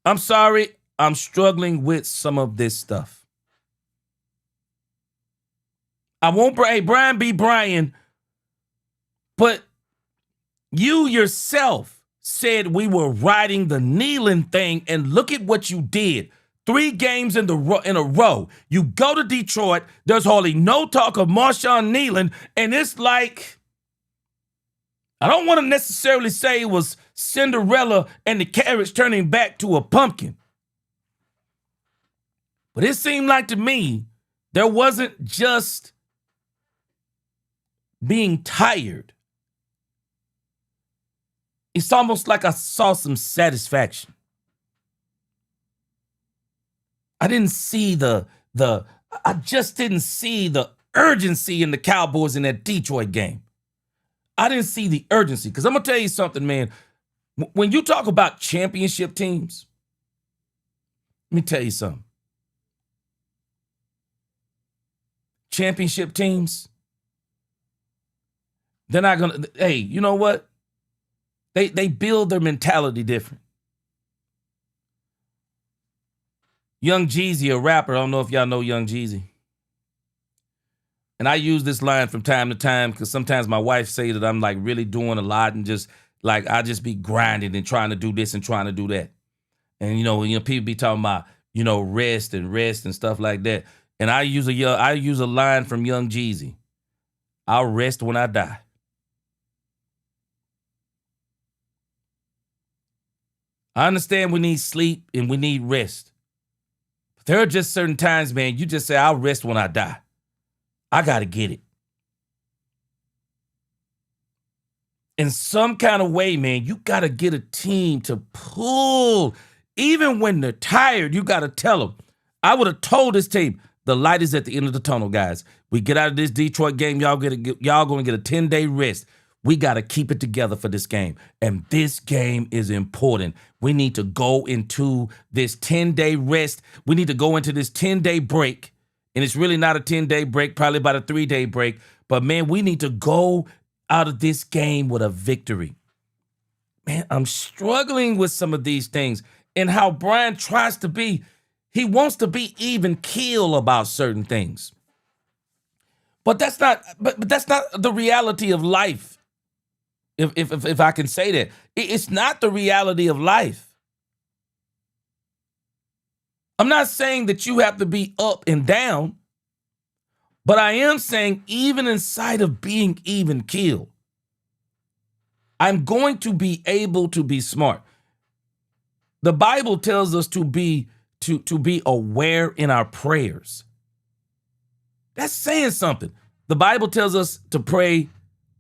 I'm sorry. I'm struggling with some of this stuff. I won't, hey, Brian B. Brian, but you yourself said we were riding the kneeling thing, and look at what you did. 3 games in a row. You go to Detroit, there's hardly no talk of Marshawn kneeling, and it's like, I don't want to necessarily say it was Cinderella and the carriage turning back to a pumpkin. But it seemed like to me, there wasn't just being tired. It's almost like I saw some satisfaction. I didn't see I just didn't see the urgency in the Cowboys in that Detroit game. I didn't see the urgency. Because I'm going to tell you something, man. When you talk about championship teams, let me tell you something. Championship teams, they're not going to, hey, you know what? They build their mentality different. Young Jeezy, a rapper, I don't know if y'all know Young Jeezy. And I use this line from time to time because sometimes my wife say that I'm like really doing a lot and just like I just be grinding and trying to do this and trying to do that. And people be talking about, rest and stuff like that. And I use a line from Young Jeezy. I'll rest when I die. I understand we need sleep and we need rest. But there are just certain times, man, you just say, I'll rest when I die. I got to get it. In some kind of way, man, you got to get a team to pull. Even when they're tired, you got to tell them. I would have told this team, the light is at the end of the tunnel, guys. We get out of this Detroit game, y'all going to get a 10-day rest. We got to keep it together for this game. And this game is important. We need to go into this 10-day rest. We need to go into this 10-day break. And it's really not a 10-day break, probably about a 3-day break. But, man, we need to go out of this game with a victory. Man, I'm struggling with some of these things and how Brian tries to be. He wants to be even keel about certain things. But that's not the reality of life. If I can say that. It's not the reality of life. I'm not saying that you have to be up and down, but I am saying even inside of being even keel, I'm going to be able to be smart. The Bible tells us to be aware in our prayers. That's saying something. The Bible tells us to pray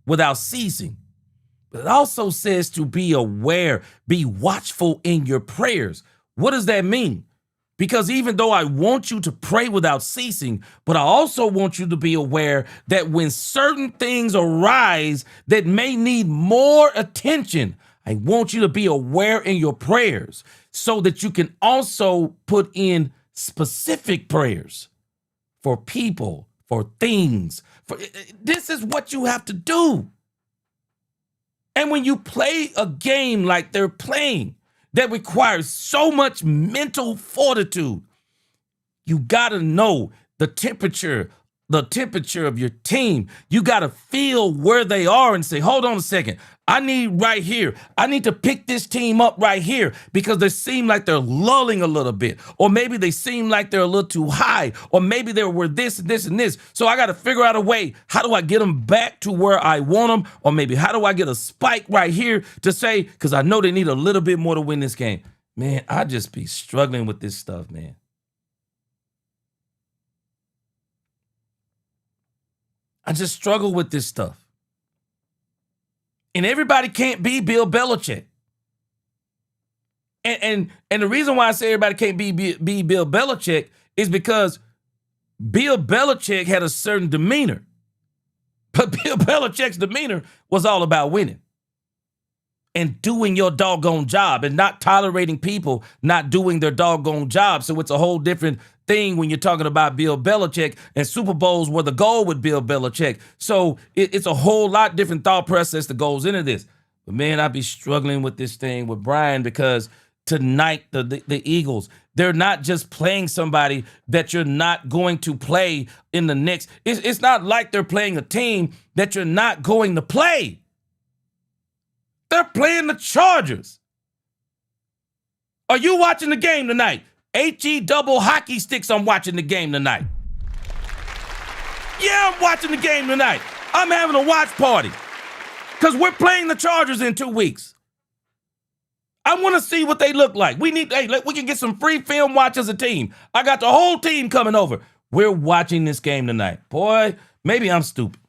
without ceasing. But it also says to be aware, be watchful in your prayers. What does that mean? Because even though I want you to pray without ceasing, but I also want you to be aware that when certain things arise that may need more attention, I want you to be aware in your prayers so that you can also put in specific prayers for people, for things. This is what you have to do. And when you play a game like they're playing that requires so much mental fortitude, you got to know the temperature, the temperature of your team. You got to feel where they are and say, hold on a second. I need right here. I need to pick this team up right here because they seem like they're lulling a little bit. Or maybe they seem like they're a little too high. Or maybe they were this and this and this. So I got to figure out a way. How do I get them back to where I want them? Or maybe how do I get a spike right here to say, because I know they need a little bit more to win this game. Man, I just be struggling with this stuff, man. I just struggle with this stuff. And everybody can't be Bill Belichick. And the reason why I say everybody can't be Bill Belichick is because Bill Belichick had a certain demeanor. But Bill Belichick's demeanor was all about winning and doing your doggone job and not tolerating people not doing their doggone job. So it's a whole different thing when you're talking about Bill Belichick, and Super Bowls were the goal with Bill Belichick. So it's a whole lot different thought process that goes into this. But man, I be struggling with this thing with Brian because tonight the Eagles, they're not just playing somebody that you're not going to play in the next. It's not like they're playing a team that you're not going to play. They're playing the Chargers. Are you watching the game tonight? HE double hockey sticks, I'm watching the game tonight. Yeah, I'm watching the game tonight. I'm having a watch party because we're playing the Chargers in 2 weeks. I want to see what they look like. We can get some free film watch as a team. I got the whole team coming over. We're watching this game tonight. Boy, maybe I'm stupid.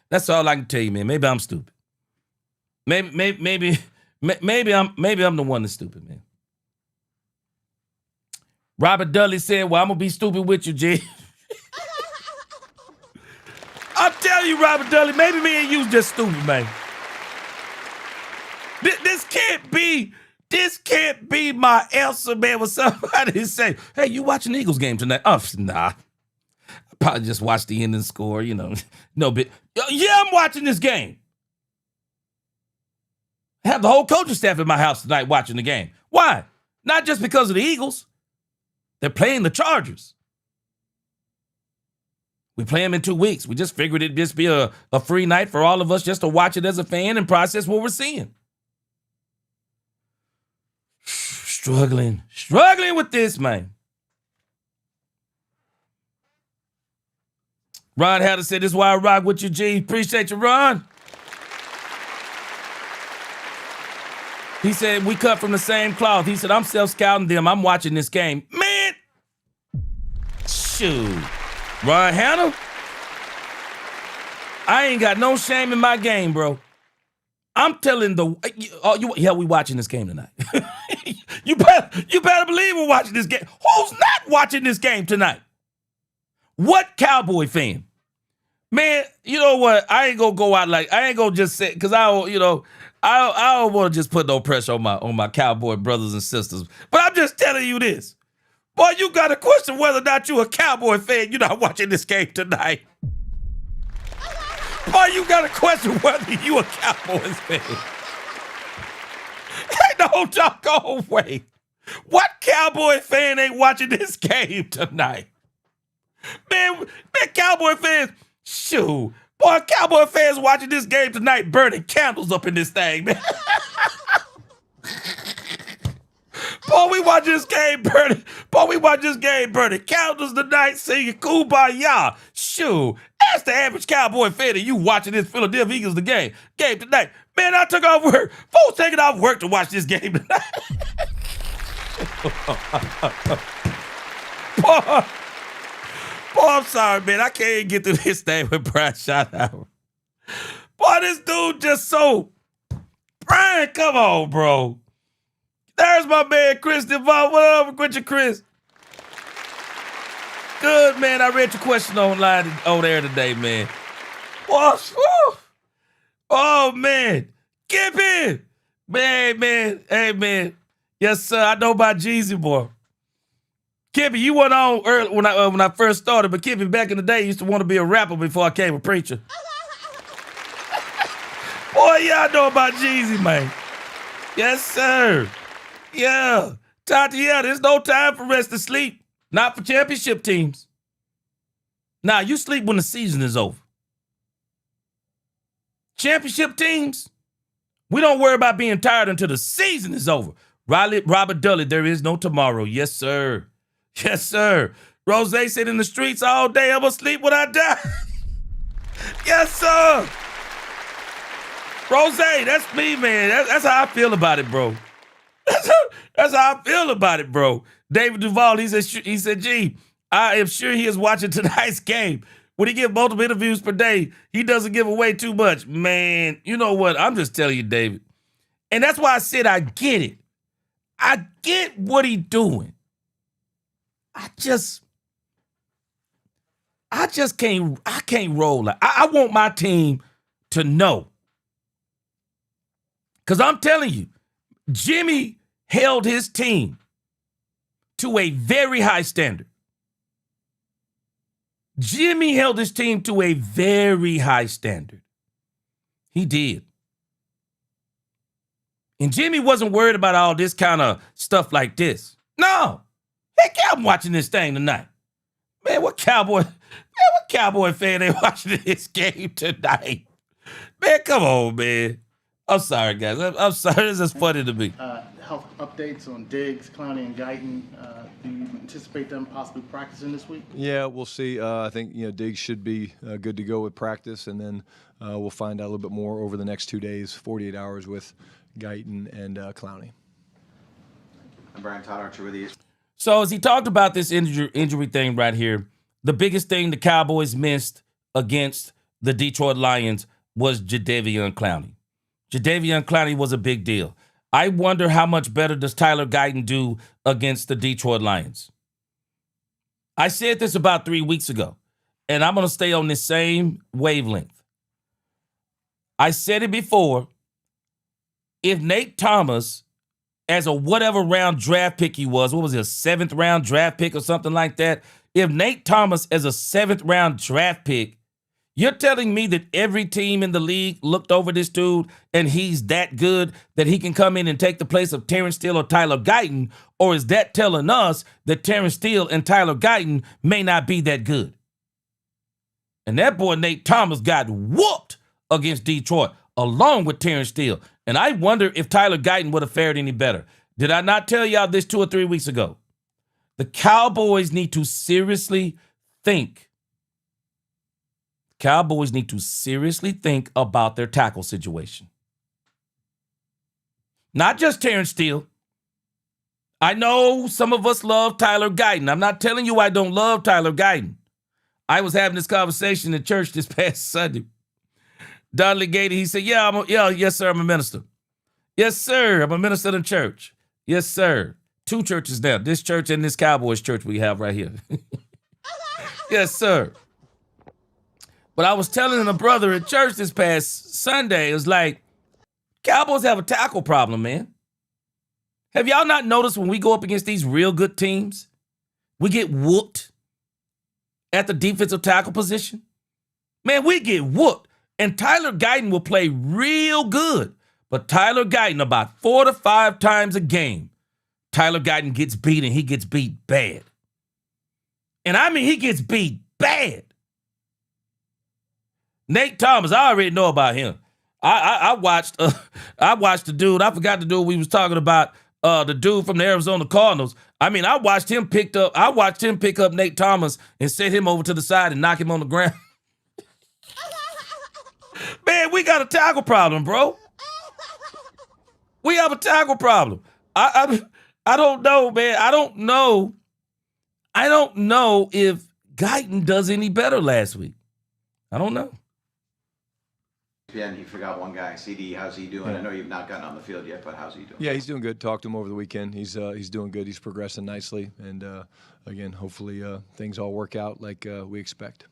That's all I can tell you, man. Maybe I'm stupid. Maybe I'm the one that's stupid, man. Robert Dudley said, well, I'm going to be stupid with you, G. I'm telling you, Robert Dudley, maybe me and you just stupid, man. This can't be my answer, man, when somebody say, hey, you watching the Eagles game tonight? Oh, nah. I probably just watched the ending score, no bit. Yeah, I'm watching this game. I have the whole coaching staff at my house tonight watching the game. Why? Not just because of the Eagles. They're playing the Chargers. We play them in 2 weeks. We just figured it'd just be a free night for all of us just to watch it as a fan and process what we're seeing. Struggling with this, man. Ron Hatter said, this is why I rock with you, G. Appreciate you, Ron. He said, we cut from the same cloth. He said, I'm self-scouting them. I'm watching this game. Man, shoot. Ron Hanna, I ain't got no shame in my game, bro. I'm telling we watching this game tonight. You better believe we're watching this game. Who's not watching this game tonight? What Cowboy fan? Man, you know what? I ain't gonna go out I ain't gonna just say, because I don't want to just put no pressure on my Cowboy brothers and sisters. But I'm just telling you this. Boy, you got to question whether or not you a Cowboy fan. You're not watching this game tonight. Boy, you got to question whether you a Cowboys fan. Ain't no doggone way. What Cowboy fan ain't watching this game tonight? Man, Cowboy fans, shoot. Boy, Cowboy fans watching this game tonight burning candles up in this thing, man. Boy, we watch this game burning candles tonight, singing Kumbaya. Shoot, that's the average Cowboy fan, and you watching this Philadelphia Eagles game tonight. Man, I took off work. Folks taking off work to watch this game tonight. Boy, I'm sorry, man. I can't get through this thing with Brian Schottenheimer. Boy, this dude just so... Brian, come on, bro. There's my man, Chris Devon. What up with you, Chris? Good, man. I read your question online on air today, man. Boy, oh, man. Kippy. Man. Hey, man. Yes, sir. I know about Jeezy, boy. Kippy, you went on early when I first started, but Kippy back in the day used to want to be a rapper before I came a preacher. Boy, yeah, I know about Jeezy, man. Yes, sir. Yeah. Tatiana, there's no time for rest and sleep. Not for championship teams. Now, you sleep when the season is over. Championship teams, we don't worry about being tired until the season is over. Robert Dudley, there is no tomorrow. Yes, sir. Yes, sir. Rose said in the streets all day, I'm going to sleep when I die. Yes, sir. Rose, that's me, man. That's how I feel about it, bro. That's how I feel about it, bro. David Duvall, he said, gee, I am sure he is watching tonight's game. When he gives multiple interviews per day, he doesn't give away too much. Man, you know what? I'm just telling you, David. And that's why I said I get it. I get what he's doing. I just can't roll. I want my team to know. Because I'm telling you, Jimmy held his team to a very high standard. Jimmy held his team to a very high standard. He did. And Jimmy wasn't worried about all this kind of stuff like this. No. Heck, I'm watching this thing tonight. Man, what Cowboy fan ain't watching this game tonight? Man, come on, man. I'm sorry, guys. I'm sorry. This is funny to me. Health updates on Diggs, Clowney, and Guyton. Do you anticipate them possibly practicing this week? Yeah, we'll see. I think Diggs should be good to go with practice, and then we'll find out a little bit more over the next 2 days, 48 hours with Guyton and Clowney. And Brian Todd Archer with you. So as he talked about this injury thing right here, the biggest thing the Cowboys missed against the Detroit Lions was Jadeveon Clowney. Jadeveon Clowney was a big deal. I wonder how much better does Tyler Guyton do against the Detroit Lions. I said this about 3 weeks ago, and I'm going to stay on this same wavelength. I said it before. If Nate Thomas, as a whatever round draft pick he was, what was it, a 7th round draft pick or something like that? If Nate Thomas as a 7th round draft pick, you're telling me that every team in the league looked over this dude and he's that good that he can come in and take the place of Terrence Steele or Tyler Guyton? Or is that telling us that Terrence Steele and Tyler Guyton may not be that good? And that boy Nate Thomas got whooped against Detroit along with Terrence Steele. And I wonder if Tyler Guyton would have fared any better. Did I not tell y'all this 2 or 3 weeks ago? The Cowboys need to seriously think. Cowboys need to seriously think about their tackle situation. Not just Terrence Steele. I know some of us love Tyler Guyton. I'm not telling you I don't love Tyler Guyton. I was having this conversation in church this past Sunday. Dudley Gator, he said, yes, sir, I'm a minister. Yes, sir, I'm a minister in church. Yes, sir. 2 churches now, this church and this Cowboys church we have right here. Yes, sir. But I was telling a brother at church this past Sunday, it was like, Cowboys have a tackle problem, man. Have y'all not noticed when we go up against these real good teams, we get whooped at the defensive tackle position? Man, we get whooped. And Tyler Guyton will play real good. But Tyler Guyton, about 4 to 5 times a game, Tyler Guyton gets beat, and he gets beat bad. And I mean, he gets beat bad. Nate Thomas, I already know about him. I watched the dude. I forgot the dude we was talking about. The dude from the Arizona Cardinals. I mean, I watched him pick up Nate Thomas and set him over to the side and knock him on the ground. Man, we got a tackle problem, bro. We have a tackle problem. I don't know, man. I don't know if Guyton does any better last week. I don't know. Yeah, and he forgot one guy. CD, how's he doing? Yeah. I know you've not gotten on the field yet, but how's he doing? Yeah, he's doing good. Talked to him over the weekend. He's doing good. He's progressing nicely. And, again, hopefully things all work out like we expect.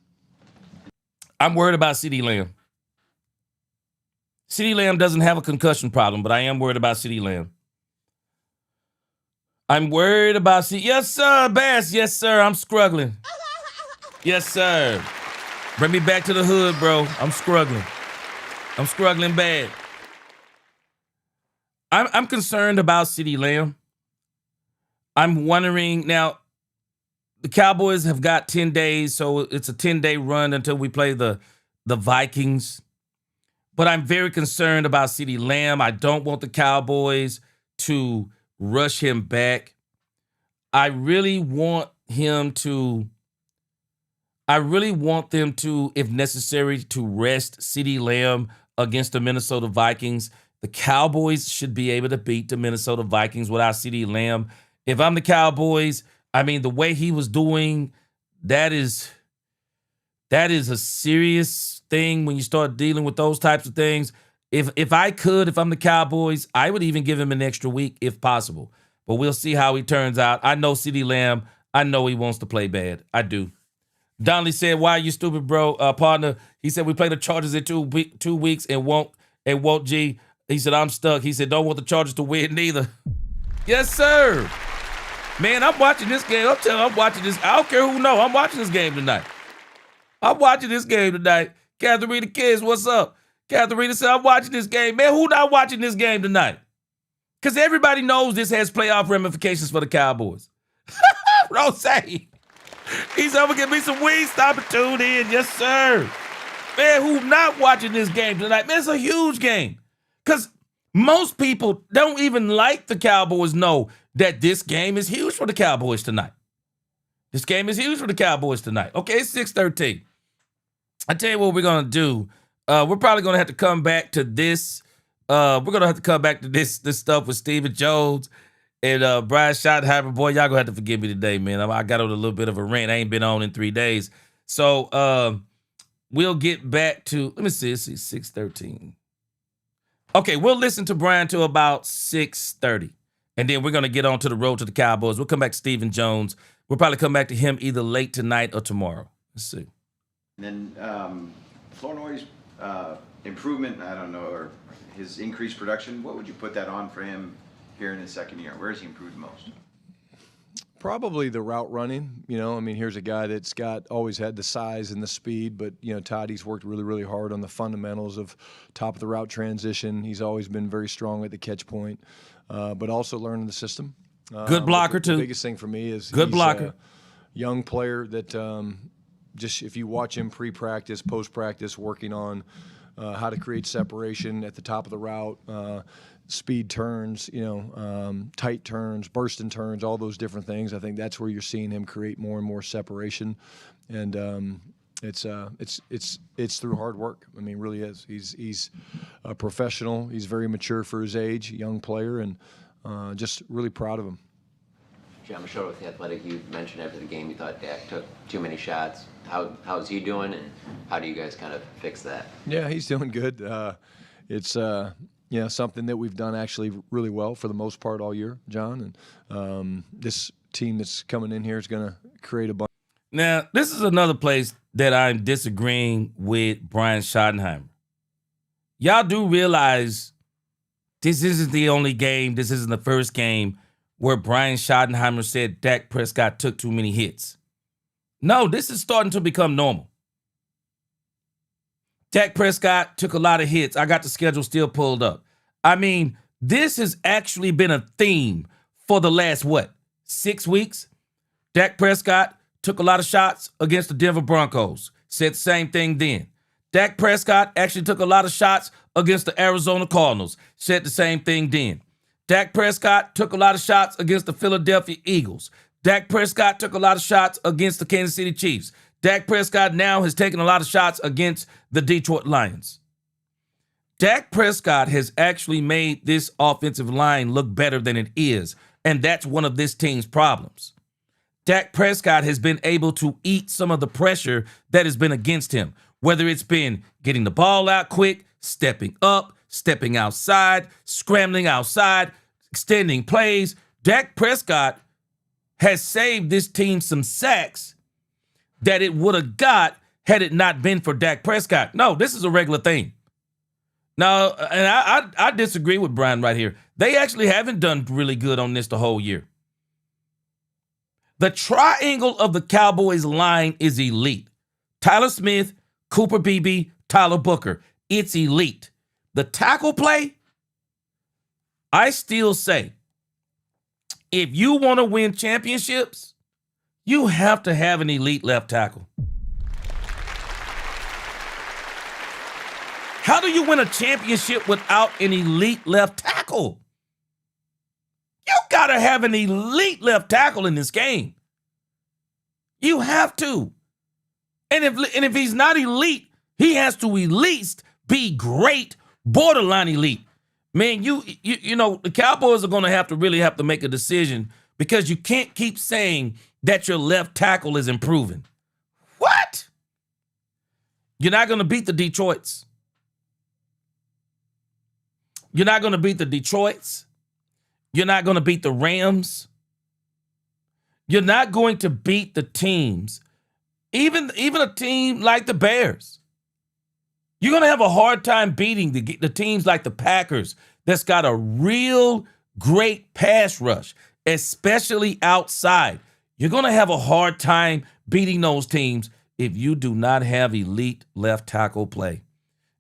I'm worried about CeeDee Lamb. CeeDee Lamb doesn't have a concussion problem, but I am worried about CeeDee Lamb. I'm worried about Yes, sir, Bass. Yes, sir, I'm struggling. Yes, sir. Bring me back to the hood, bro. I'm struggling. I'm struggling bad. I'm concerned about CeeDee Lamb. I'm wondering now, the Cowboys have got 10 days, so it's a 10-day run until we play the Vikings. But I'm very concerned about CeeDee Lamb. I don't want the Cowboys to rush him back. I really want them to, if necessary, to rest CeeDee Lamb against the Minnesota Vikings. The Cowboys should be able to beat the Minnesota Vikings without CeeDee Lamb. If I'm the Cowboys, I mean, the way he was doing, that is a serious thing when you start dealing with those types of things. If I'm the Cowboys, I would even give him an extra week if possible. But we'll see how he turns out. I know CeeDee Lamb. I know he wants to play bad. I do. Donnelly said, "Why are you stupid, bro, partner?" He said, "We play the Chargers in 2 weeks and won't G." He said, "I'm stuck." He said, "Don't want the Chargers to win neither." Yes, sir. Man, I'm watching this game. I'm watching this. I don't care who knows. I'm watching this game tonight. Katharina Kids, what's up? Katharina said, "I'm watching this game." Man, who not watching this game tonight? Because everybody knows this has playoff ramifications for the Cowboys. Rose. He said, "I'm going to get me some wings. Stop and tune in." Yes, sir. Man, who not watching this game tonight? Man, it's a huge game. Because most people don't even like the Cowboys know that this game is huge for the Cowboys tonight. Okay, it's 6:13. I tell you what we're going to do. We're probably going to have to come back to this. We're going to have to come back to this stuff with Stephen Jones and Brian Schottenheimer. Boy, y'all going to have to forgive me today, man. I got on a little bit of a rant. I ain't been on in 3 days. So we'll get back to, let me see, 6:13. Okay, we'll listen to Brian till about 6:30. And then we're going to get on to the road to the Cowboys. We'll come back to Stephen Jones. We'll probably come back to him either late tonight or tomorrow. Let's see. And then Flournoy's improvement, I don't know, or his increased production, what would you put that on for him here in his second year? Where has he improved most? Probably the route running. Here's a guy that's always had the size and the speed, but, Toddy's worked really, really hard on the fundamentals of top of the route transition. He's always been very strong at the catch point, but also learning the system. Good blocker, too. The biggest thing for me is good he's blocker. A young player that just if you watch him pre-practice, post-practice, working on how to create separation at the top of the route, speed turns, tight turns, bursting turns, all those different things. I think that's where you're seeing him create more and more separation, and it's through hard work. Really is. He's a professional. He's very mature for his age, young player, and just really proud of him. John Machado with The Athletic, you mentioned after the game you thought Dak took too many shots. How's he doing, and how do you guys kind of fix that? Yeah, he's doing good. It's something that we've done actually really well for the most part all year, John. And this team that's coming in here is going to create a bunch. Now, this is another place that I'm disagreeing with Brian Schottenheimer. Y'all do realize this isn't the only game, this isn't the first game where Brian Schottenheimer said Dak Prescott took too many hits. No, this is starting to become normal. Dak Prescott took a lot of hits. I got the schedule still pulled up. This has actually been a theme for the last, 6 weeks? Dak Prescott took a lot of shots against the Denver Broncos. Said the same thing then. Dak Prescott actually took a lot of shots against the Arizona Cardinals. Said the same thing then. Dak Prescott took a lot of shots against the Philadelphia Eagles. Dak Prescott took a lot of shots against the Kansas City Chiefs. Dak Prescott now has taken a lot of shots against the Detroit Lions. Dak Prescott has actually made this offensive line look better than it is, and that's one of this team's problems. Dak Prescott has been able to eat some of the pressure that has been against him, whether it's been getting the ball out quick, stepping up, stepping outside, scrambling outside, extending plays. Dak Prescott has saved this team some sacks that it would have got had it not been for Dak Prescott. No, this is a regular thing. Now, and I disagree with Brian right here. They actually haven't done really good on this the whole year. The triangle of the Cowboys line is elite. Tyler Smith, Cooper Beebe, Tyler Booker. It's elite. The tackle play, I still say, if you want to win championships, You have to have an elite left tackle. How do you win a championship without an elite left tackle? You got to have an elite left tackle in this game. You have to. And if he's not elite, he has to at least be great, borderline elite. Man, you know, the Cowboys are going to really have to make a decision because you can't keep saying that your left tackle is improving. What? You're not going to beat the Detroits. You're not going to beat the Detroits. You're not going to beat the Rams. You're not going to beat the teams, even a team like the Bears. You're going to have a hard time beating the teams like the Packers that's got a real great pass rush, especially outside. You're going to have a hard time beating those teams if you do not have elite left tackle play.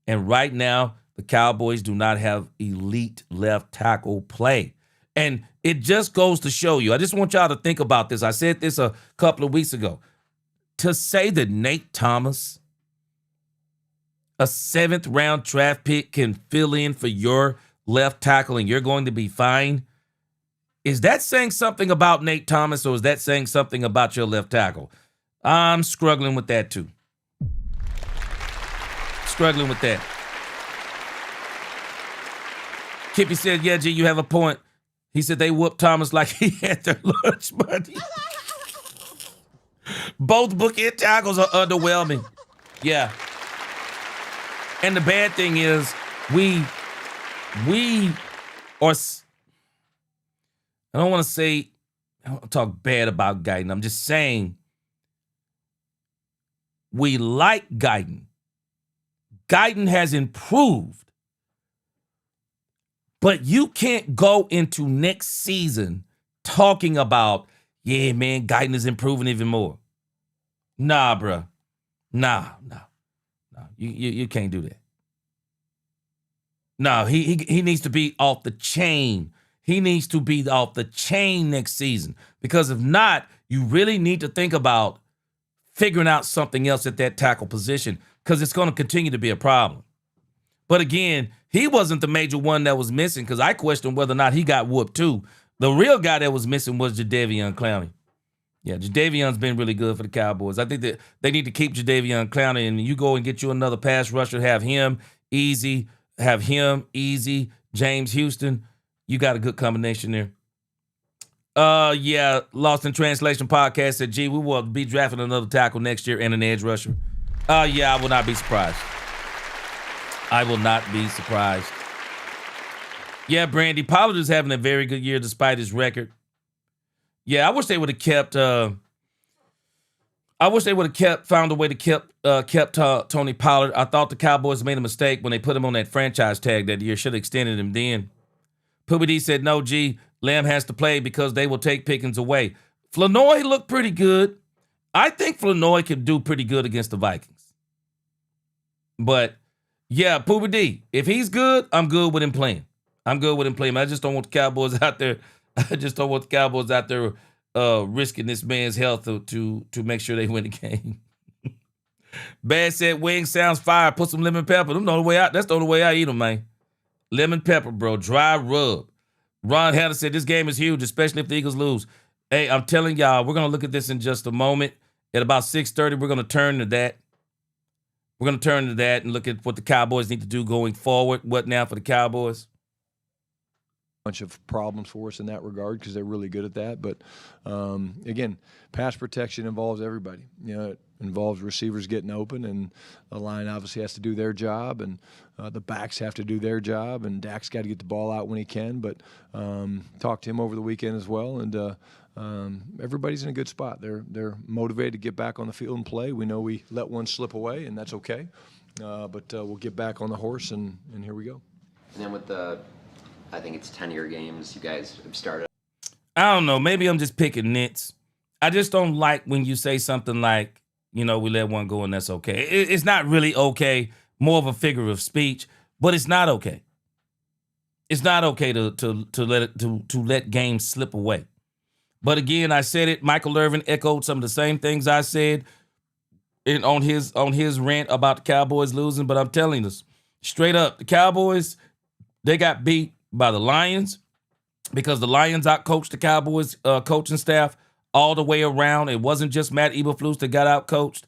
And right now, the Cowboys do not have elite left tackle play. And it just goes to show you. I just want y'all to think about this. I said this a couple of weeks ago. To say that Nate Thomas, a 7th round draft pick, can fill in for your left tackle and you're going to be fine, is that saying something about Nate Thomas or is that saying something about your left tackle? I'm struggling with that too. Struggling with that. Kippy said, yeah, G, you have a point. He said they whooped Thomas like he had their lunch money. Both bookend tackles are underwhelming. Yeah. And the bad thing is we are, I don't want to talk bad about Guyton. I'm just saying we like Guyton. Guyton has improved. But you can't go into next season talking about, yeah, man, Guyton is improving even more. Nah, bro. Nah. You can't do that. No, he needs to be off the chain. He needs to be off the chain next season. Because if not, you really need to think about figuring out something else at that tackle position because it's going to continue to be a problem. But again, he wasn't the major one that was missing because I questioned whether or not he got whooped too. The real guy that was missing was Jadeveon Clowney. Yeah, Jadavion's been really good for the Cowboys. I think that they need to keep Jadeveon Clowney, and you go and get you another pass rusher, have him, James Houston. You got a good combination there. Yeah, Lost in Translation podcast said, gee, we will be drafting another tackle next year and an edge rusher. Yeah, I will not be surprised. I will not be surprised. Yeah, Brandy, Pollard is having a very good year despite his record. Yeah, I wish they would have kept. Found a way to kept Tony Pollard. I thought the Cowboys made a mistake when they put him on that franchise tag that year. Should have extended him then. Poobie D said, no, G, Lamb has to play because they will take Pickens away. Flournoy looked pretty good. I think Flournoy could do pretty good against the Vikings. But yeah, Poobie D, if he's good, I'm good with him playing. I just don't want the Cowboys out there. Risking this man's health to make sure they win the game. Bad said wing sounds fire. Put some lemon pepper. That's the only way I eat them, man. Lemon pepper, bro. Dry rub. Ron Hatter said this game is huge, especially if the Eagles lose. Hey, I'm telling y'all, we're going to look at this in just a moment. At about 6:30, we're going to turn to that. We're going to turn to that and look at what the Cowboys need to do going forward. What now for the Cowboys? Bunch of problems for us in that regard because they're really good at that. But again, pass protection involves everybody. You know, it involves receivers getting open, and the line obviously has to do their job, and the backs have to do their job, and Dak's got to get the ball out when he can. But talked to him over the weekend as well, and everybody's in a good spot. They're motivated to get back on the field and play. We know we let one slip away, and that's okay. But we'll get back on the horse, and here we go. And then with I think it's 10-year games you guys have started. I don't know. Maybe I'm just picking nits. I just don't like when you say something like, we let one go and that's okay. It's not really okay. More of a figure of speech, but it's not okay. It's not okay to let games slip away. But again, I said it. Michael Irvin echoed some of the same things I said on his rant about the Cowboys losing. But I'm telling us straight up, the Cowboys, they got beat by the Lions because the Lions outcoached the Cowboys coaching staff all the way around. It wasn't just Matt Eberflus that got outcoached.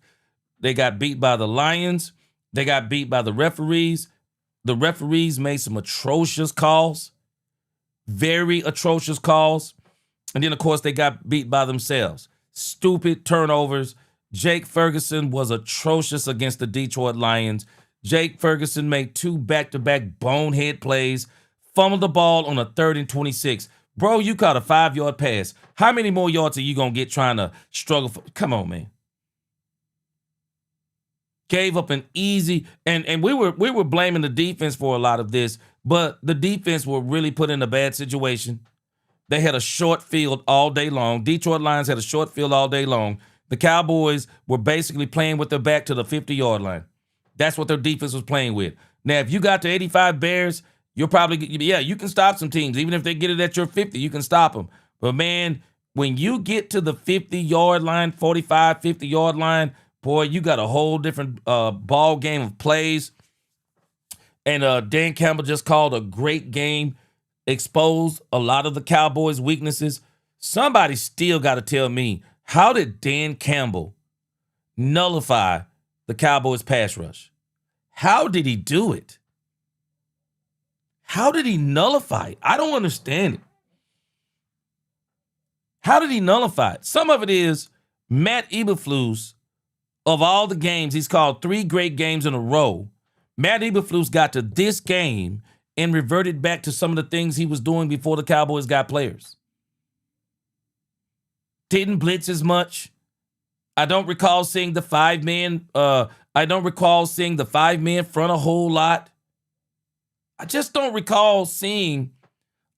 They got beat by the Lions. They got beat by the referees. The referees made some atrocious calls, very atrocious calls. And then, of course, they got beat by themselves. Stupid turnovers. Jake Ferguson was atrocious against the Detroit Lions. Jake Ferguson made 2 back-to-back bonehead plays, fumbled the ball on a 3rd and 26. Bro, you caught a 5-yard pass. How many more yards are you going to get trying to struggle for? Come on, man. Gave up an easy, and we were blaming the defense for a lot of this, but the defense were really put in a bad situation. They had a short field all day long. Detroit Lions had a short field all day long. The Cowboys were basically playing with their back to the 50-yard line. That's what their defense was playing with. Now, if you got to 85 Bears, you're probably, yeah, you can stop some teams. Even if they get it at your 50, you can stop them. But, man, when you get to the 50-yard line, 45, 50-yard line, boy, you got a whole different ball game of plays. And Dan Campbell just called a great game, exposed a lot of the Cowboys' weaknesses. Somebody still got to tell me, how did Dan Campbell nullify the Cowboys' pass rush? How did he do it? How did he nullify it? I don't understand it. How did he nullify it? Some of it is Matt Eberflus, of all the games, he's called 3 great games in a row. Matt Eberflus got to this game and reverted back to some of the things he was doing before the Cowboys got players. Didn't blitz as much. I don't recall seeing the 5-man. I don't recall seeing the 5-man front a whole lot. I just don't recall seeing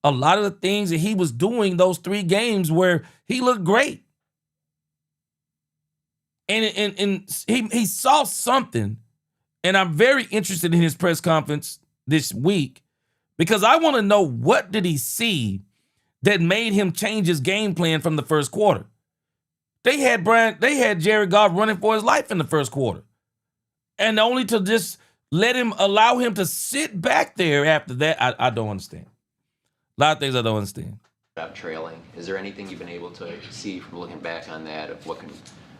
a lot of the things that he was doing those 3 games where he looked great. And he saw something, and I'm very interested in his press conference this week because I want to know, what did he see that made him change his game plan from the first quarter? They had Jared Goff running for his life in the first quarter, and only to just allow him to sit back there after that, I don't understand. A lot of things I don't understand. About trailing, is there anything you've been able to see from looking back on that of what can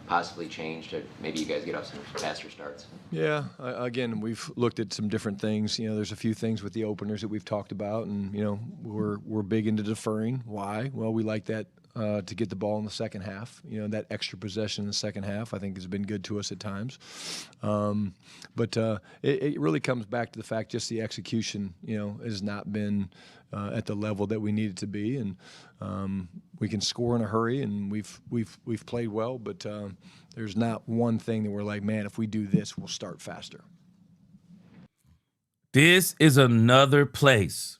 possibly change to maybe you guys get off some faster starts? Yeah, again, we've looked at some different things. You know, there's a few things with the openers that we've talked about, and you know, we're big into deferring. Why? Well, we like that to get the ball in the second half. You know, that extra possession in the second half, I think, has been good to us at times. But it really comes back to the fact just the execution, you know, has not been at the level that we need it to be, and we can score in a hurry, and we've played well, but there's not one thing that we're like, man, if we do this, we'll start faster. This is another place.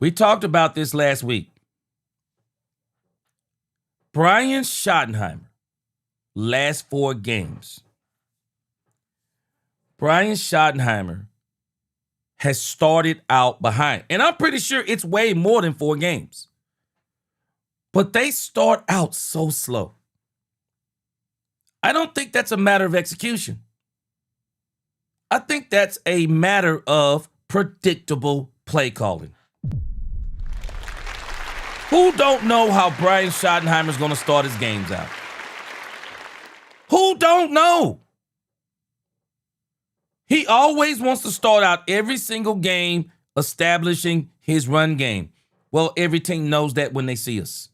We talked about this last week. Brian Schottenheimer, last 4 games. Brian Schottenheimer has started out behind. And I'm pretty sure it's way more than 4 games. But they start out so slow. I don't think that's a matter of execution. I think that's a matter of predictable play calling. Who don't know how Brian Schottenheimer is going to start his games out? Who don't know? He always wants to start out every single game establishing his run game. Well, every team knows that when they see us.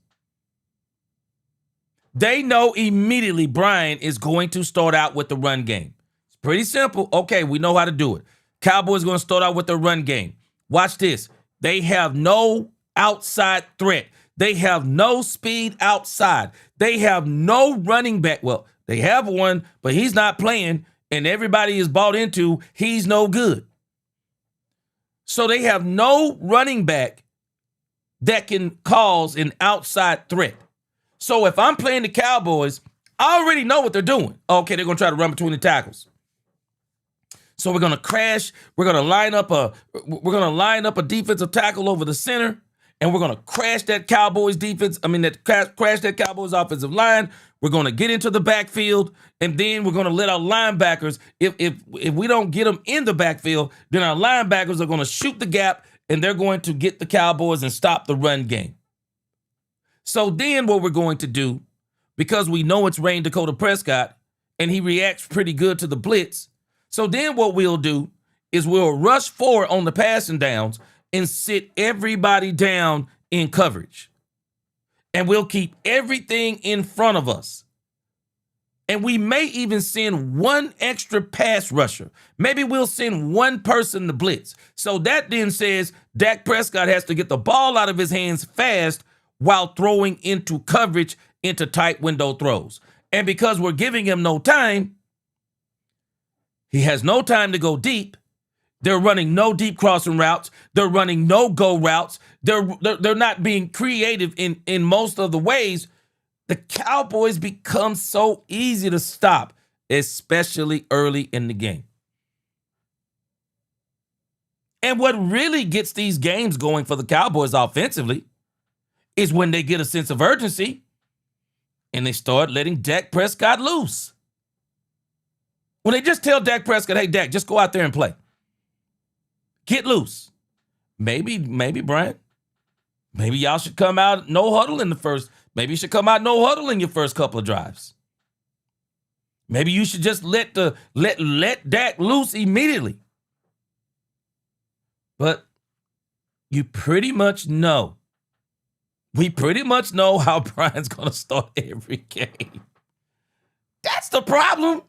They know immediately Brian is going to start out with the run game. It's pretty simple. Okay, we know how to do it. Cowboys going to start out with the run game. Watch this. They have no outside threat. They have no speed outside. They have no running back. Well, they have one, but he's not playing, and everybody is bought into he's no good. So they have no running back that can cause an outside threat. So if I'm playing the Cowboys, I already know what they're doing. Okay, they're going to try to run between the tackles. So we're going to crash. We're going to line up a defensive tackle over the center, and we're going to crash that Cowboys defense. Crash that Cowboys offensive line. We're going to get into the backfield, and then we're going to let our linebackers, if we don't get them in the backfield, then our linebackers are going to shoot the gap, and they're going to get the Cowboys and stop the run game. So then what we're going to do, because we know it's Rain Dakota Prescott, and he reacts pretty good to the blitz, so then what we'll do is we'll rush forward on the passing downs and sit everybody down in coverage. And we'll keep everything in front of us. And we may even send one extra pass rusher. Maybe we'll send one person to blitz. So that then says Dak Prescott has to get the ball out of his hands fast while throwing into coverage into tight window throws. And because we're giving him no time, he has no time to go deep. They're running no deep crossing routes. They're running no go routes. They're not being creative in most of the ways. The Cowboys become so easy to stop, especially early in the game. And what really gets these games going for the Cowboys offensively is when they get a sense of urgency and they start letting Dak Prescott loose. When they just tell Dak Prescott, hey, Dak, just go out there and play. Get loose. Maybe, Brian. Maybe y'all should come out no huddle in the first. Maybe you should come out no huddle in your first couple of drives. Maybe you should just let Dak loose immediately. But you pretty much know. We pretty much know how Brian's gonna start every game. That's the problem.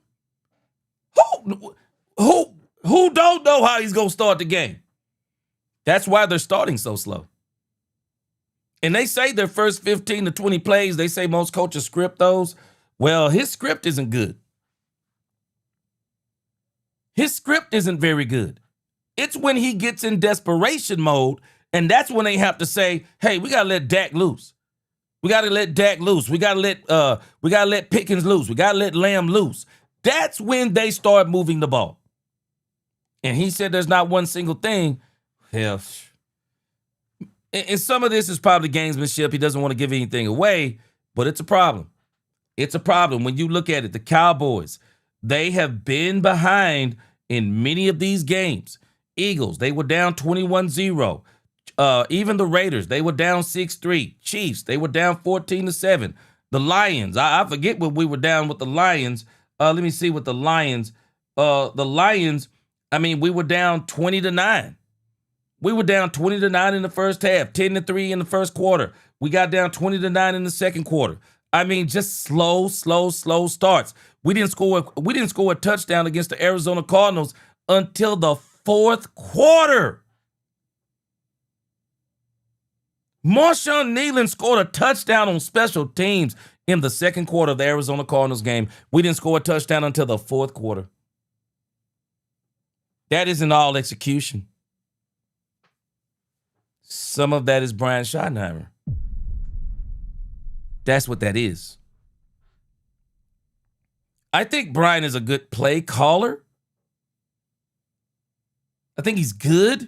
Who don't know how he's going to start the game? That's why they're starting so slow. And they say their first 15 to 20 plays, they say most coaches script those. Well, his script isn't good. His script isn't very good. It's when he gets in desperation mode, and that's when they have to say, hey, we got to let Dak loose. We got to let Dak loose. We got to let Pickens loose. We got to let Lamb loose. That's when they start moving the ball. And he said there's not one single thing. Hell, and some of this is probably gamesmanship. He doesn't want to give anything away, but it's a problem. It's a problem. When you look at it, the Cowboys, they have been behind in many of these games. Eagles, they were down 21-0. Even the Raiders, they were down 6-3. Chiefs, they were down 14-7. The Lions, I forget what we were down with the Lions. Let me see what the Lions. The Lions, we were down 20-9. We were down 20-9 in the first half, 10-3 in the first quarter. We got down 20-9 in the second quarter. Just slow starts. We didn't score a touchdown against the Arizona Cardinals until the fourth quarter. Marshawn Kneeland scored a touchdown on special teams in the second quarter of the Arizona Cardinals game. We didn't score a touchdown until the fourth quarter. That isn't all execution. Some of that is Brian Schottenheimer. That's what that is. I think Brian is a good play caller. I think he's good.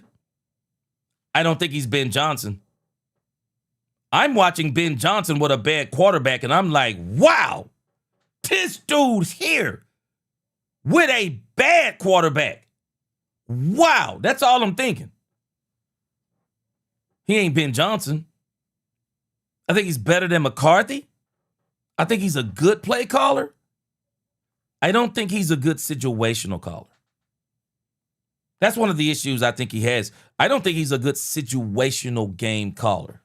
I don't think he's Ben Johnson. I'm watching Ben Johnson with a bad quarterback, and I'm like, wow, this dude's here with a bad quarterback. Wow, that's all I'm thinking. He ain't Ben Johnson. I think he's better than McCarthy. I think he's a good play caller. I don't think he's a good situational caller. That's one of the issues I think he has. I don't think he's a good situational game caller.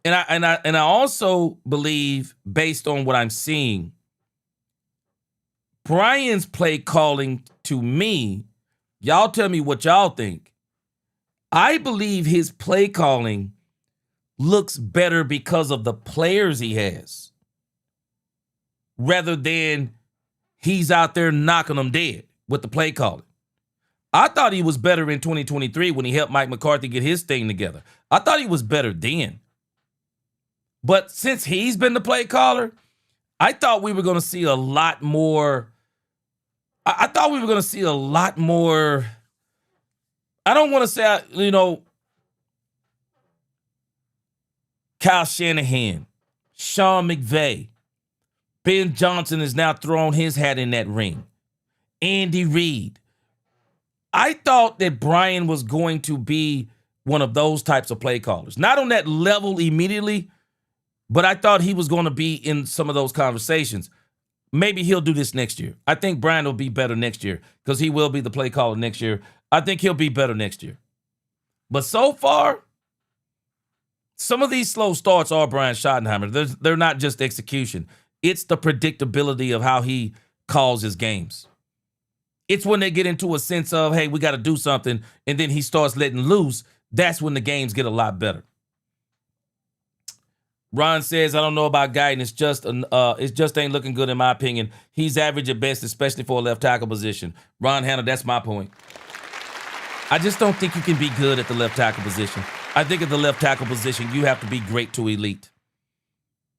And I also believe, based on what I'm seeing, Brian's play calling, to me, y'all tell me what y'all think. I believe his play calling looks better because of the players he has, rather than he's out there knocking them dead with the play calling. I thought he was better in 2023 when he helped Mike McCarthy get his thing together. I thought he was better then. But since he's been the play caller, I thought we were going to see a lot more. I thought we were going to see a lot more. I don't want to say, Kyle Shanahan, Sean McVay. Ben Johnson has now thrown his hat in that ring. Andy Reid. I thought that Brian was going to be one of those types of play callers. Not on that level immediately, but I thought he was going to be in some of those conversations. Maybe he'll do this next year. I think Brian will be better next year because he will be the play caller next year. I think he'll be better next year. But so far, some of these slow starts are Brian Schottenheimer. They're not just execution. It's the predictability of how he calls his games. It's when they get into a sense of, hey, we got to do something, and then he starts letting loose. That's when the games get a lot better. Ron says, I don't know about Guyton. It just ain't looking good in my opinion. He's average at best, especially for a left tackle position. Ron Hanna, that's my point. I just don't think you can be good at the left tackle position. I think at the left tackle position, you have to be great to elite.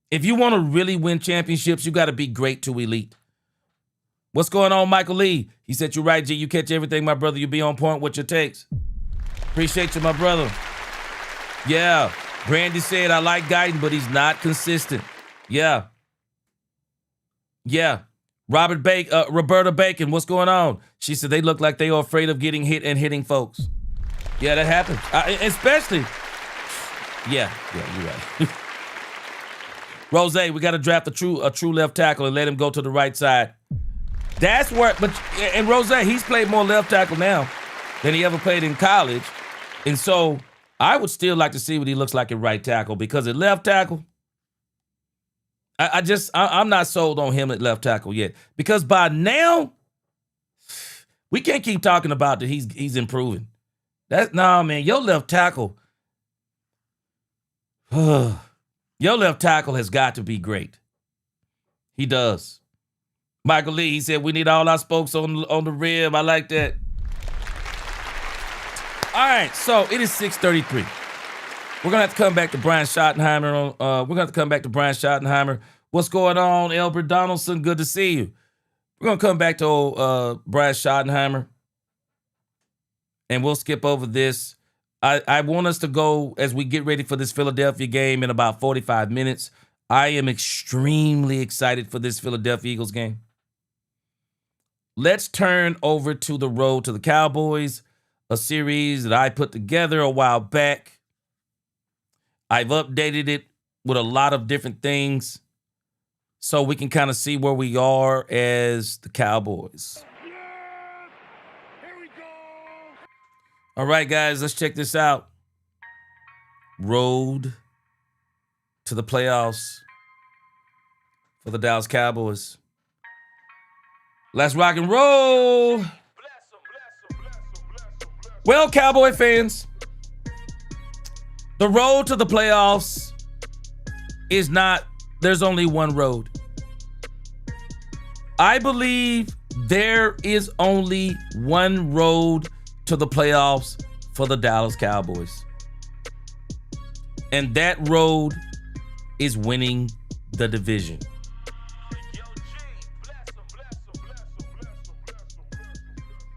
If you want to really win championships, you got to be great to elite. What's going on, Michael Lee? He said, you're right, G. You catch everything, my brother. You be on point with your takes. Appreciate you, my brother. Yeah. Brandy said, I like Guyton, but he's not consistent. Yeah. Roberta Bacon, what's going on? She said they look like they are afraid of getting hit and hitting folks. Yeah, that happens. Especially. Yeah, you're right. Rose, we got to draft a true left tackle and let him go to the right side. That's where, and Rose, he's played more left tackle now than he ever played in college. And so I would still like to see what he looks like at right tackle, because at left tackle, I'm not sold on him at left tackle yet. Because by now, we can't keep talking about that he's improving. Man, your left tackle, your left tackle has got to be great. He does. Michael Lee, he said, we need all our spokes on the rib. I like that. All right, so it is 6:33. We're going to have to come back to Brian Schottenheimer. What's going on, Elbert Donaldson? Good to see you. We're going to come back to Brian Schottenheimer, and we'll skip over this. I want us to go as we get ready for this Philadelphia game in about 45 minutes. I am extremely excited for this Philadelphia Eagles game. Let's turn over to the road to the Cowboys, a series that I put together a while back. I've updated it with a lot of different things so we can kind of see where we are as the Cowboys. Here we go. All right, guys, let's check this out. Road to the playoffs for the Dallas Cowboys. Let's rock and roll. Well, Cowboy fans, the road to the playoffs is not, there's only one road. I believe there is only one road to the playoffs for the Dallas Cowboys. And that road is winning the division.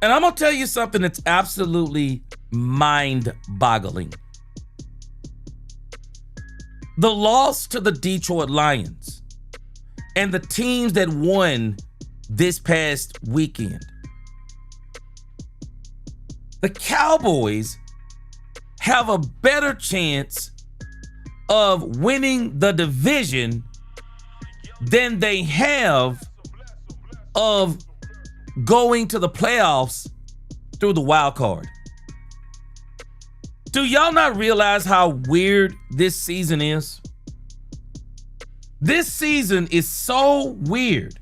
And I'm going to tell you something that's absolutely mind-boggling. The loss to the Detroit Lions and the teams that won this past weekend. The Cowboys have a better chance of winning the division than they have of going to the playoffs through the wild card. Do y'all not realize how weird this season is? This season is so weird.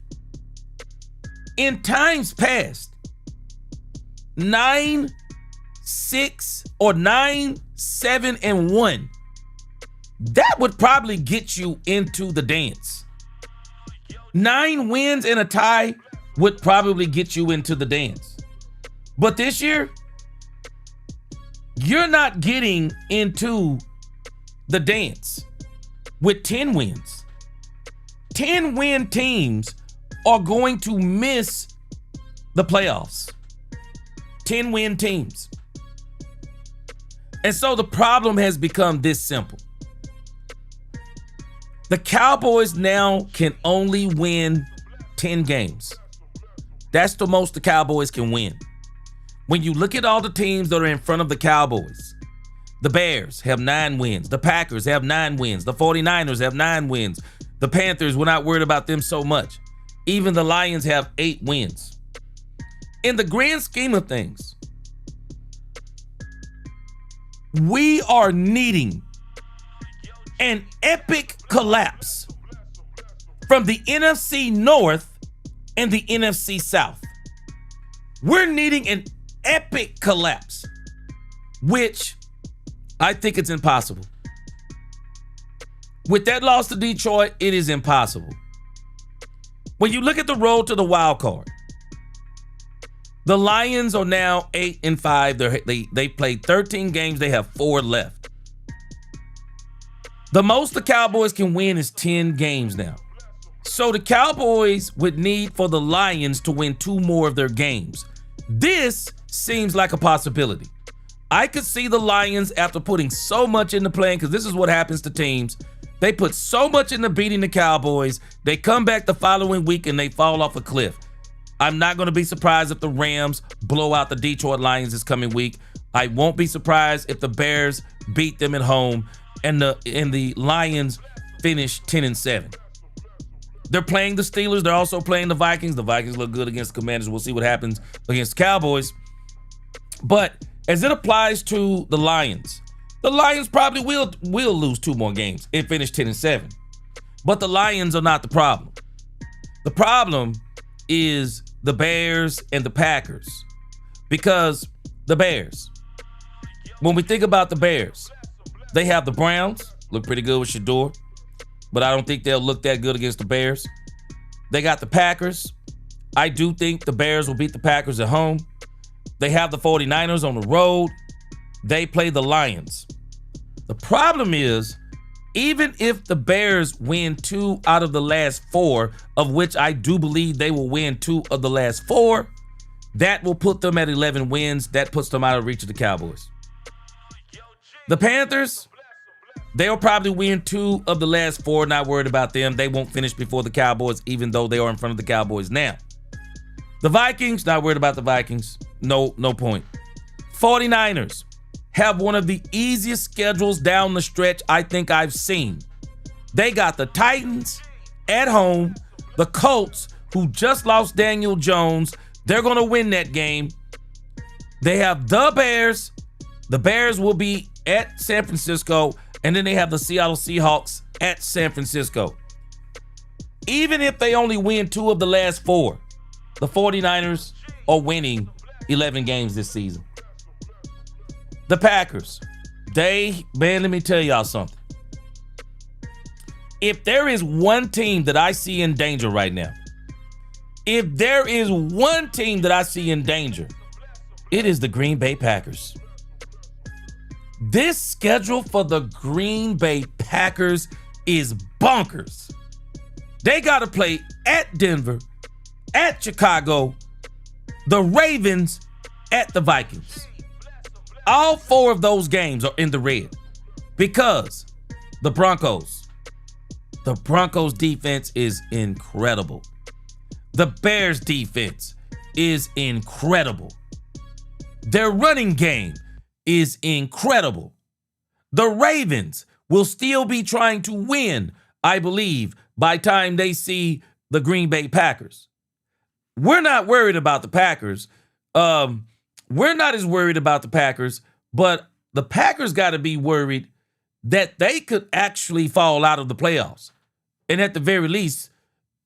In times past, 9-6 or 9-7-1, that would probably get you into the dance. 9 wins and a tie would probably get you into the dance. But this year, you're not getting into the dance with 10 wins. 10-win teams are going to miss the playoffs. 10-win teams. And so the problem has become this simple. The Cowboys now can only win 10 games. That's the most the Cowboys can win. When you look at all the teams that are in front of the Cowboys, the Bears have 9 wins. The Packers have 9 wins. The 49ers have 9 wins. The Panthers, we're not worried about them so much. Even the Lions have 8 wins. In the grand scheme of things, we are needing an epic collapse from the NFC North and the NFC South. We're needing an epic collapse, which I think it's impossible. With that loss to Detroit, it is impossible. When you look at the road to the wild card, the Lions are now 8-5. They played 13 games. They have 4 left. The most the Cowboys can win is 10 games now. So the Cowboys would need for the Lions to win 2 more of their games. This seems like a possibility. I could see the Lions, after putting so much into playing, because this is what happens to teams. They put so much into beating the Cowboys, they come back the following week and they fall off a cliff. I'm not going to be surprised if the Rams blow out the Detroit Lions this coming week. I won't be surprised if the Bears beat them at home and the Lions finish 10-7. They're playing the Steelers. They're also playing the Vikings. The Vikings look good against the Commanders. We'll see what happens against the Cowboys. But as it applies to the Lions probably will lose 2 more games and finish 10-7. But the Lions are not the problem. The problem is the Bears and the Packers. Because the Bears, when we think about the Bears, they have the Browns, look pretty good with Shador, but I don't think they'll look that good against the Bears. They got the Packers. I do think the Bears will beat the Packers at home. They have the 49ers on the road. They play the Lions. The problem is, even if the Bears win 2 out of the last 4, of which I do believe they will win 2 of the last 4, that will put them at 11 wins. That puts them out of reach of the Cowboys. The Panthers, they'll probably win 2 of the last 4. Not worried about them. They won't finish before the Cowboys, even though they are in front of the Cowboys now. The Vikings, not worried about the Vikings. No point. 49ers have one of the easiest schedules down the stretch I think I've seen. They got the Titans at home, the Colts, who just lost Daniel Jones. They're going to win that game. They have the Bears. The Bears will be at San Francisco, and then they have the Seattle Seahawks at San Francisco. Even if they only win 2 of the last 4, the 49ers are winning 11 games this season. The Packers, man, let me tell y'all something. If there is one team that I see in danger right now, it is the Green Bay Packers. This schedule for the Green Bay Packers is bonkers. They got to play at Denver, at Chicago, the Ravens, at the Vikings. All 4 of those games are in the red because the Broncos defense is incredible. The Bears defense is incredible. Their running game is incredible. The Ravens will still be trying to win, I believe, by the time they see the Green Bay Packers. We're not worried about the Packers. We're not as worried about the Packers, but the Packers got to be worried that they could actually fall out of the playoffs and at the very least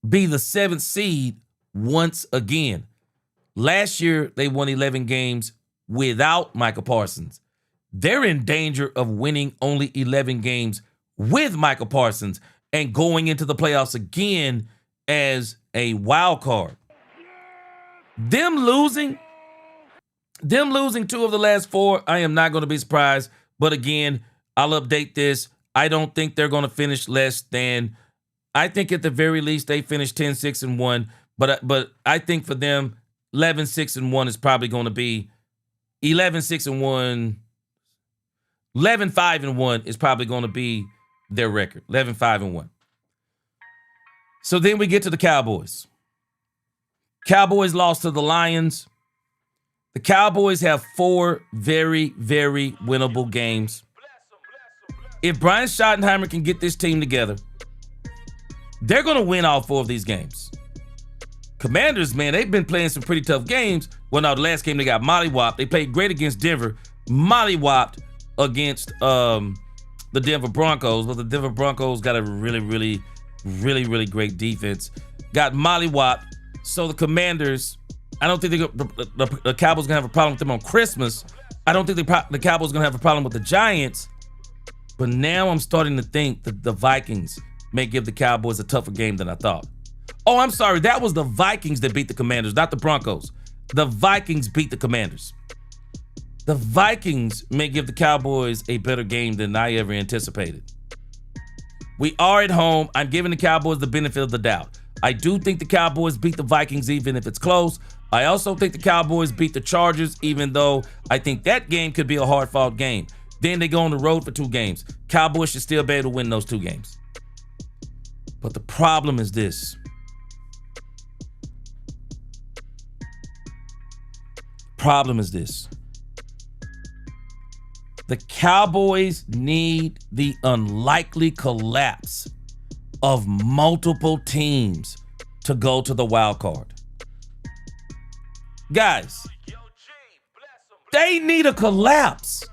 be the 7th seed once again. Last year, they won 11 games without Michael Parsons. They're in danger of winning only 11 games with Michael Parsons and going into the playoffs again as a wild card. Them losing 2 of the last 4, I am not going to be surprised. But again, I'll update this. I don't think they're going to finish less than, I think at the very least they finish 10-6-1. But I think for them, 11-6-1 is probably going to be 11-6-1. 11-5-1 is probably going to be their record. 11-5-1. So then we get to the Cowboys. Cowboys lost to the Lions. The Cowboys have 4 very, very winnable games. If Brian Schottenheimer can get this team together, they're going to win all 4 of these games. Commanders, man, they've been playing some pretty tough games. Well, no, the last game they got mollywopped. They played great against Denver, mollywopped against the Denver Broncos. But the Denver Broncos got a really, really, really, really great defense. Got mollywopped. So the Commanders, I don't think the Cowboys going to have a problem with them on Christmas. I don't think the Cowboys going to have a problem with the Giants. But now I'm starting to think that the Vikings may give the Cowboys a tougher game than I thought. Oh, I'm sorry. That was the Vikings that beat the Commanders, not the Broncos. The Vikings beat the Commanders. The Vikings may give the Cowboys a better game than I ever anticipated. We are at home. I'm giving the Cowboys the benefit of the doubt. I do think the Cowboys beat the Vikings even if it's close. I also think the Cowboys beat the Chargers, even though I think that game could be a hard-fought game. Then they go on the road for 2 games. Cowboys should still be able to win those 2 games. But the problem is this. The Cowboys need the unlikely collapse of multiple teams to go to the wild card. Guys, they need a collapse.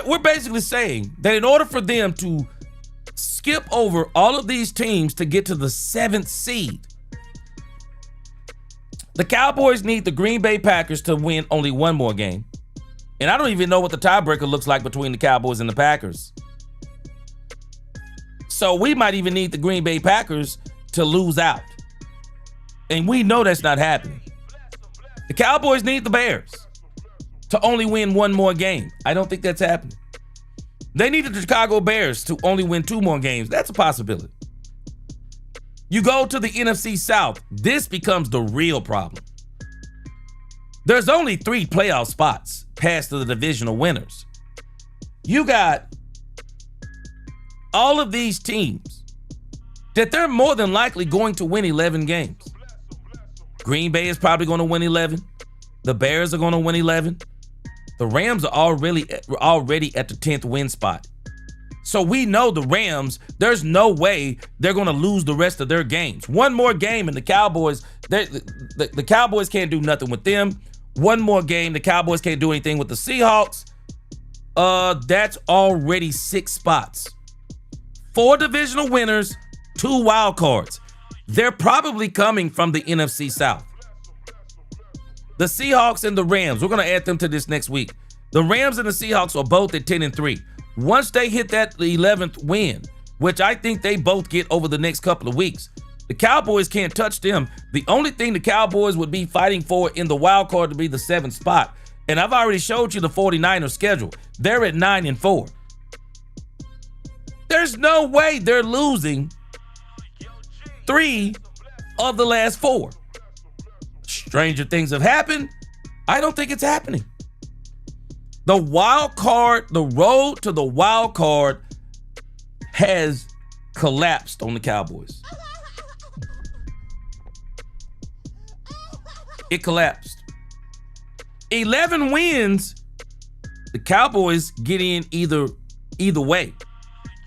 We're basically saying that in order for them to skip over all of these teams to get to the 7th seed, the Cowboys need the Green Bay Packers to win only 1 more game. And I don't even know what the tiebreaker looks like between the Cowboys and the Packers. So we might even need the Green Bay Packers to lose out. And we know that's not happening. The Cowboys need the Bears to only win 1 more game. I don't think that's happening. They need the Chicago Bears to only win 2 more games. That's a possibility. You go to the NFC South, this becomes the real problem. There's only 3 playoff spots past the divisional winners. You got all of these teams that they're more than likely going to win 11 games. Green Bay is probably going to win 11. The Bears are going to win 11. The Rams are already at the 10th win spot. So we know the Rams, there's no way they're going to lose the rest of their games. 1 more game and the Cowboys, the Cowboys can't do nothing with them. 1 more game, the Cowboys can't do anything with the Seahawks. That's already 6 spots. 4 divisional winners, 2 wild cards. They're probably coming from the NFC South. The Seahawks and the Rams, we're going to add them to this next week. The Rams and the Seahawks are both at 10-3. Once they hit that 11th win, which I think they both get over the next couple of weeks, the Cowboys can't touch them. The only thing the Cowboys would be fighting for in the wild card to be the 7th spot. And I've already showed you the 49ers schedule. They're at 9-4. There's no way they're losing 3 of the last 4. Stranger things have happened. I don't think it's happening. The wild card, the road to the wild card has collapsed on the Cowboys. It collapsed. 11 wins, the Cowboys get in either way.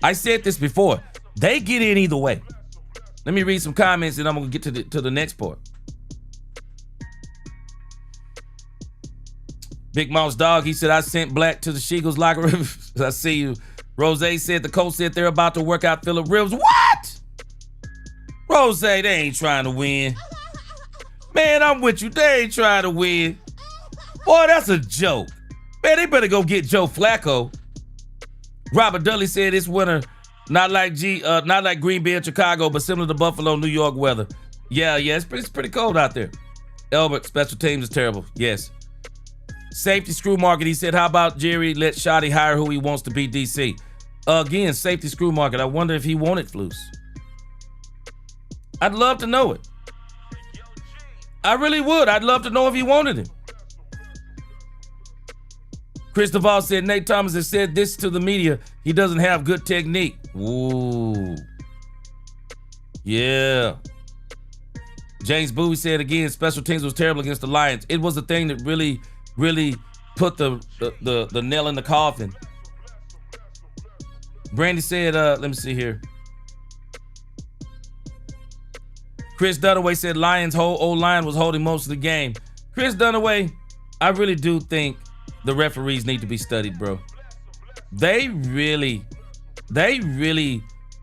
I said this before. They get in either way. Let me read some comments and I'm going to get to the next part. Big Mouse Dog, he said, I sent Black to the Sheagles locker room. I see you. Rose said the coach said they're about to work out Phillip Rivers. What? Rose, they ain't trying to win. Man, I'm with you. They ain't trying to win. Boy, that's a joke. Man, they better go get Joe Flacco. Robert Dudley said this winter, not like Green Bay or Chicago, but similar to Buffalo, New York weather. Yeah, it's pretty cold out there. Elbert, special teams is terrible. Yes. Safety Screw Market, he said, how about Jerry let Shoddy hire who he wants to be DC? Again, Safety Screw Market, I wonder if he wanted Flus. I'd love to know it. I really would. I'd love to know if he wanted him. Chris Duvall said, Nate Thomas has said this to the media. He doesn't have good technique. Ooh. Yeah. James Bowie said again, special teams was terrible against the Lions. It was the thing that really, really put the nail in the coffin. Brandy said, let me see here. Chris Dunaway said Lions' whole O-line was holding most of the game. Chris Dunaway, I really do think the referees need to be studied, bro. They really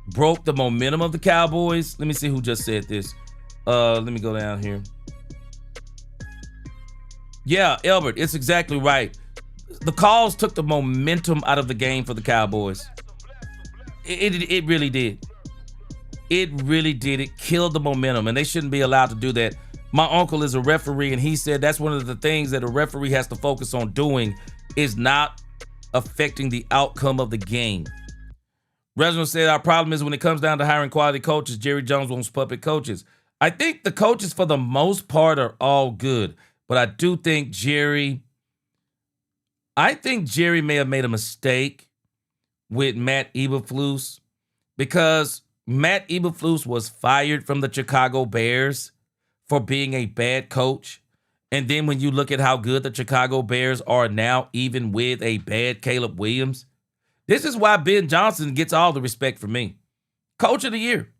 broke the momentum of the Cowboys. Let me see who just said this. Let me go down here. Yeah, Elbert, it's exactly right. The calls took the momentum out of the game for the Cowboys. It really did. It really did. It killed the momentum, and they shouldn't be allowed to do that. My uncle is a referee, and he said that's one of the things that a referee has to focus on doing is not affecting the outcome of the game. Reginald said our problem is when it comes down to hiring quality coaches, Jerry Jones wants puppet coaches. I think the coaches, for the most part, are all good, but I do think Jerry may have made a mistake with Matt Eberflus because Matt Eberflus was fired from the Chicago Bears for being a bad coach. And then when you look at how good the Chicago Bears are now, even with a bad Caleb Williams, this is why Ben Johnson gets all the respect from me. Coach of the year.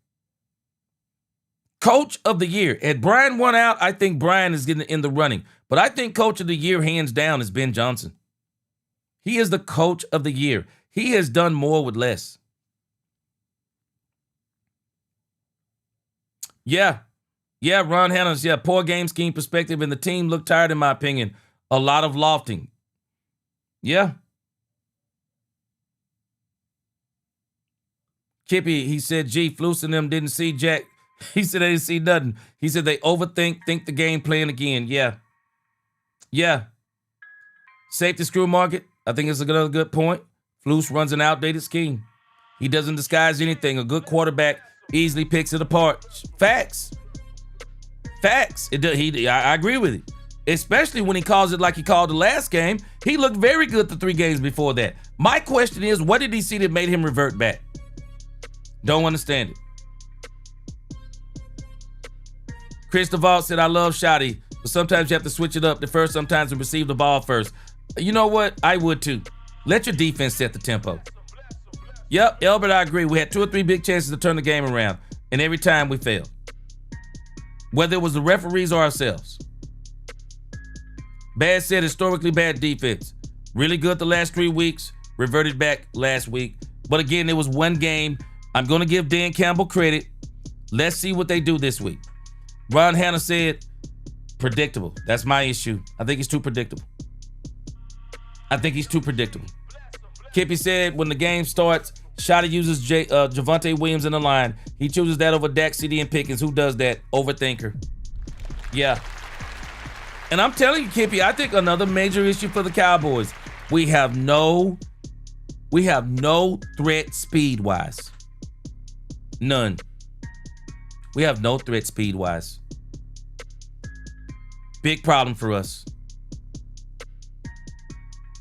Coach of the year. Had Brian won out, I think Brian is getting in the running. But I think coach of the year, hands down, is Ben Johnson. He is the coach of the year. He has done more with less. Yeah, Ron Hannah's, poor game scheme perspective, and the team looked tired, in my opinion. A lot of lofting. Yeah. Kippy, he said, gee, Flus and them didn't see Jack. He said they didn't see nothing. He said they think the game plan again. Yeah. Safety screw market, I think it's another good point. Flus runs an outdated scheme. He doesn't disguise anything. A good quarterback easily picks it apart. Facts. I agree with it. Especially when he calls it like he called the last game. He looked very good the 3 games before that. My question is, what did he see that made him revert back? Don't understand it. Chris Duvall said, I love Shotty, but sometimes you have to switch it up the first sometimes and receive the ball first. You know what? I would too. Let your defense set the tempo. Yep, Elbert, I agree. We had 2 or 3 big chances to turn the game around, and every time we failed. Whether it was the referees or ourselves. Bad said historically bad defense. Really good the last 3 weeks. Reverted back last week. But again, it was 1 game. I'm going to give Dan Campbell credit. Let's see what they do this week. Ron Hannah said, predictable. That's my issue. I think he's too predictable. Kippy said, when the game starts, Shotty uses Javonte Williams in the line. He chooses that over Dak, CD, and Pickens. Who does that? Overthinker. Yeah. And I'm telling you, Kippy, I think another major issue for the Cowboys, we have no threat speed-wise. None. We have no threat speed-wise. Big problem for us.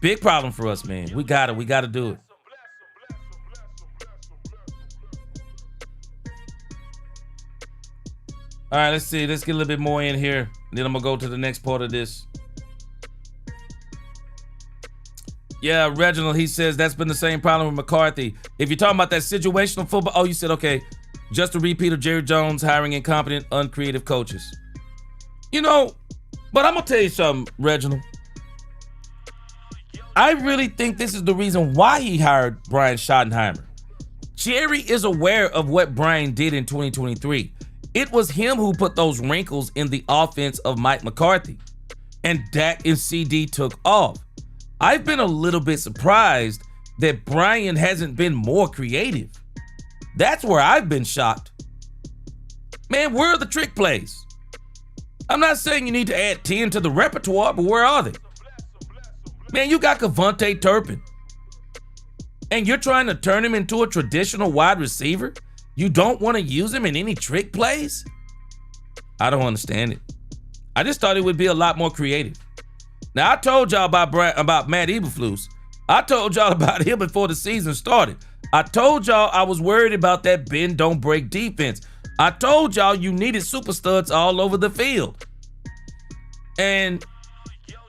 Big problem for us, man. We gotta do it. All right, let's see. Let's get a little bit more in here. And then I'm gonna go to the next part of this. Yeah, Reginald, he says that's been the same problem with McCarthy. If you're talking about that situational football, oh, you said, okay, just a repeat of Jerry Jones hiring incompetent, uncreative coaches. You know, but I'm gonna tell you something, Reginald. I really think this is the reason why he hired Brian Schottenheimer. Jerry is aware of what Brian did in 2023. It was him who put those wrinkles in the offense of Mike McCarthy. And Dak and CD took off. I've been a little bit surprised that Brian hasn't been more creative. That's where I've been shocked. Man, where are the trick plays? I'm not saying you need to add 10 to the repertoire, but where are they? Man, you got Kevontae Turpin. And you're trying to turn him into a traditional wide receiver? You don't want to use him in any trick plays? I don't understand it. I just thought it would be a lot more creative. Now, I told y'all about Matt Eberflus. I told y'all about him before the season started. I told y'all I was worried about that bend, don't break defense. I told y'all you needed super studs all over the field. And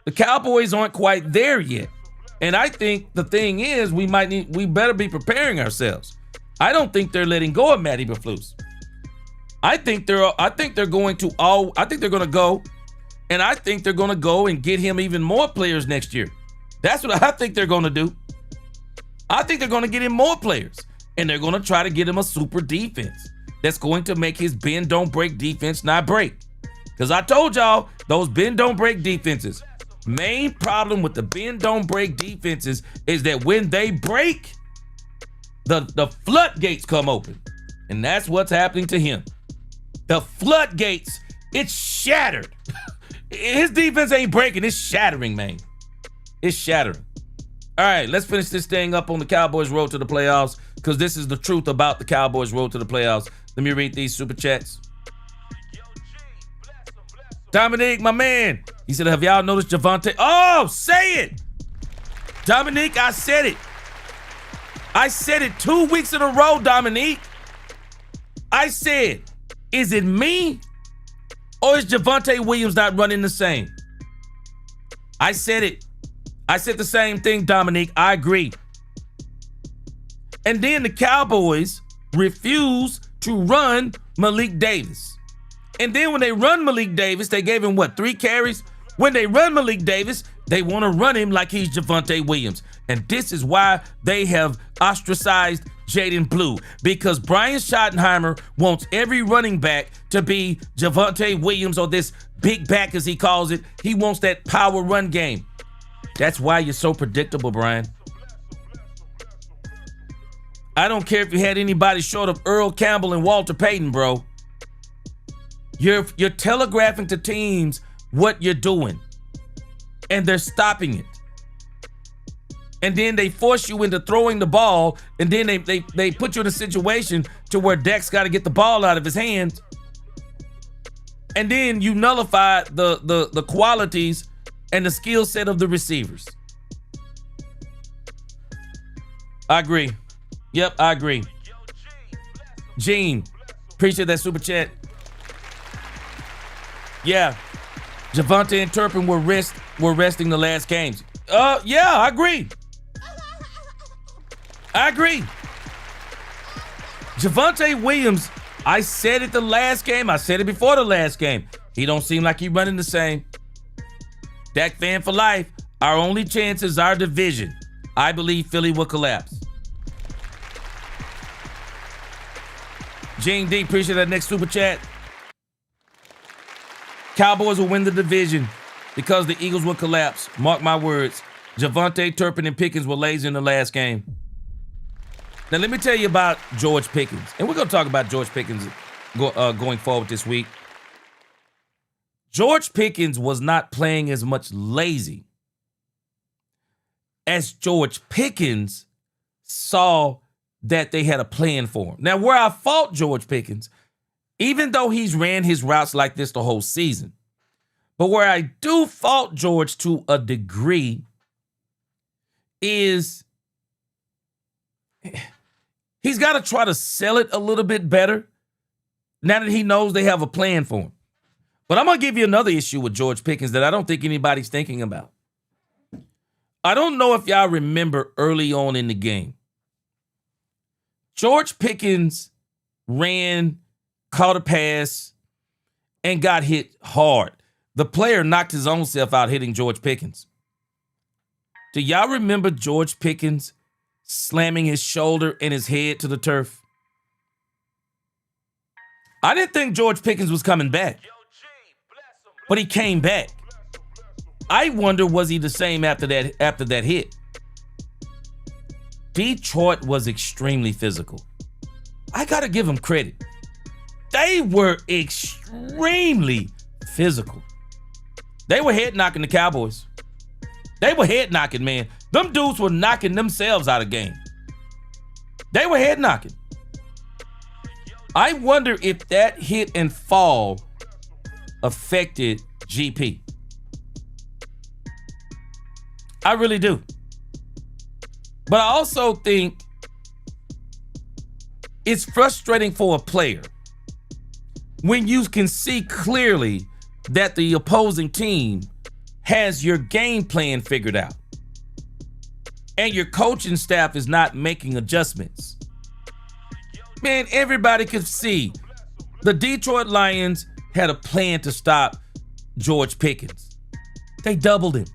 the Cowboys aren't quite there yet. And I think the thing is we better be preparing ourselves. I don't think they're letting go of Matty Eberflus. I think they're going to go, and I think they're going to go and get him even more players next year. That's what I think they're going to do. I think they're going to get him more players, and they're going to try to get him a super defense that's going to make his bend don't break defense not break. Because I told y'all those bend don't break defenses. Main problem with the bend don't break defenses is that when they break, the floodgates come open, and that's what's happening to him. The floodgates, it's shattered. His defense ain't breaking, it's shattering, man. It's shattering. All right, let's finish this thing up on the Cowboys' road to the playoffs, because this is the truth about the Cowboys' road to the playoffs. Let me read these super chats. Dominique, my man, he said, have y'all noticed Javonte? Oh, say it. Dominique, I said it. I said it 2 weeks in a row, Dominique. I said, is it me or is Javonte Williams not running the same? I said it. I said the same thing, Dominique. I agree. And then the Cowboys refuse to run Malik Davis. And then when they run Malik Davis, they gave him, 3 carries? When they run Malik Davis, they want to run him like he's Javonte Williams. And this is why they have ostracized Jaden Blue, because Brian Schottenheimer wants every running back to be Javonte Williams, or this big back as he calls it. He wants that power run game. That's why you're so predictable, Brian. I don't care if you had anybody short of Earl Campbell and Walter Payton, bro. You're telegraphing to teams what you're doing, and they're stopping it. And then they force you into throwing the ball, and then they put you in a situation to where Dak's got to get the ball out of his hands. And then you nullify the qualities and the skill set of the receivers. I agree. Yep, I agree. Gene, appreciate that super chat. Yeah, Javonte and Turpin were resting the last games. Yeah, I agree. I agree. Javonte Williams, I said it the last game. I said it before the last game. He don't seem like he running the same. Dak fan for life. Our only chance is our division. I believe Philly will collapse. Gene D, appreciate that next super chat. Cowboys will win the division because the Eagles will collapse. Mark my words. Javonte, Turpin, and Pickens were lazy in the last game. Now, let me tell you about George Pickens. And we're going to talk about George Pickens going forward this week. George Pickens was not playing as much lazy as George Pickens saw that they had a plan for him. Now, where I fault George Pickens, even though he's ran his routes like this the whole season, but where I do fault George to a degree is he's got to try to sell it a little bit better now that he knows they have a plan for him. But I'm going to give you another issue with George Pickens that I don't think anybody's thinking about. I don't know if y'all remember early on in the game, George Pickens caught a pass, and got hit hard. The player knocked his own self out hitting George Pickens. Do y'all remember George Pickens slamming his shoulder and his head to the turf? I didn't think George Pickens was coming back, but he came back. I wonder, was he the same after that hit? Detroit was extremely physical. I got to give them credit. They were extremely physical. They were head knocking the Cowboys. They were head knocking, man. Them dudes were knocking themselves out of game. They were head knocking. I wonder if that hit and fall affected GP. I really do. But I also think it's frustrating for a player when you can see clearly that the opposing team has your game plan figured out and your coaching staff is not making adjustments. Man, everybody could see the Detroit Lions had a plan to stop George Pickens. They doubled him.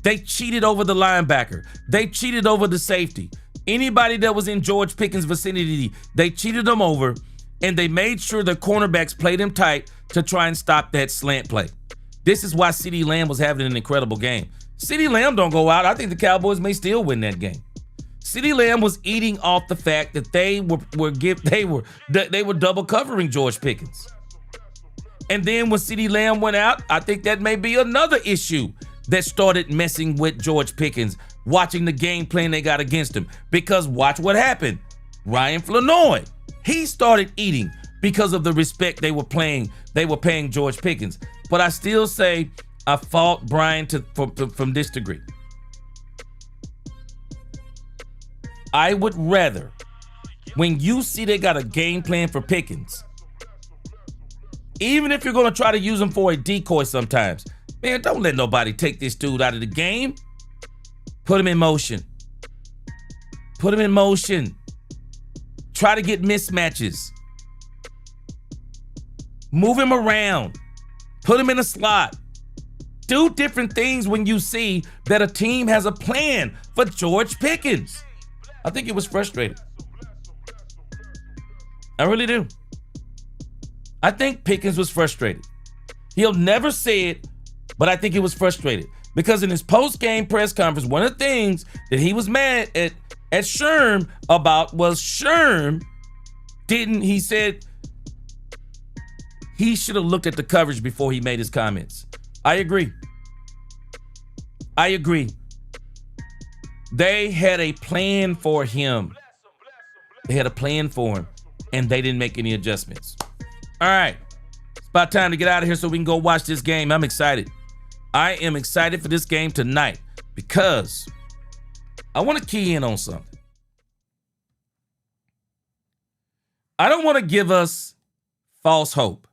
They cheated over the linebacker. They cheated over the safety. Anybody that was in George Pickens' vicinity, they cheated them over, and they made sure the cornerbacks played him tight to try and stop that slant play. This is why CeeDee Lamb was having an incredible game. CeeDee Lamb don't go out. I think the Cowboys may still win that game. CeeDee Lamb was eating off the fact that they were double covering George Pickens. And then when CeeDee Lamb went out, I think that may be another issue that started messing with George Pickens, watching the game plan they got against him. Because watch what happened. Ryan Flournoy, he started eating because of the respect they were paying George Pickens. But I still say I fault Brian from this degree. I would rather, when you see they got a game plan for Pickens, even if you're going to try to use him for a decoy sometimes, man, don't let nobody take this dude out of the game. Put him in motion. Put him in motion. Try to get mismatches. Move him around. Put him in a slot. Do different things when you see that a team has a plan for George Pickens. I think he was frustrated. I really do. I think Pickens was frustrated. He'll never say it, but I think he was frustrated. Because in his post-game press conference, one of the things that he was mad at Sherm about was he said he should have looked at the coverage before he made his comments. I agree. They had a plan for him. And they didn't make any adjustments. All right. It's about time to get out of here so we can go watch this game. I'm excited. I am excited for this game tonight because I want to key in on something. I don't want to give us false hope.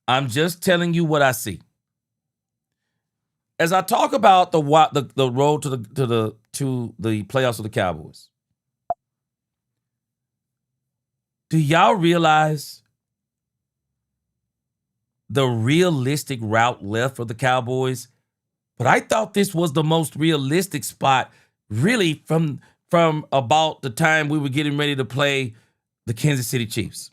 I'm just telling you what I see. As I talk about the road to the playoffs of the Cowboys, do y'all realize the realistic route left for the Cowboys? But I thought this was the most realistic spot, really, from about the time we were getting ready to play the Kansas City Chiefs.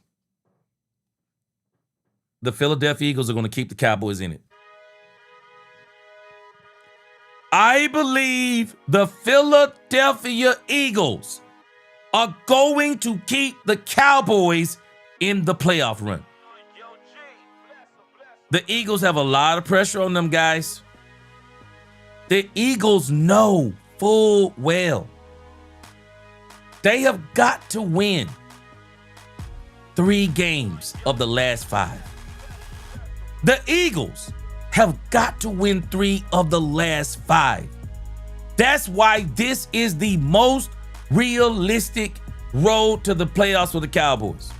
The Philadelphia Eagles are going to keep the Cowboys in it. I believe the Philadelphia Eagles are going to keep the Cowboys in the playoff run. The Eagles have a lot of pressure on them, guys. The Eagles know full well they have got to win 3 games of the last 5. The Eagles have got to win 3 of the last 5. That's why this is the most realistic road to the playoffs for the Cowboys.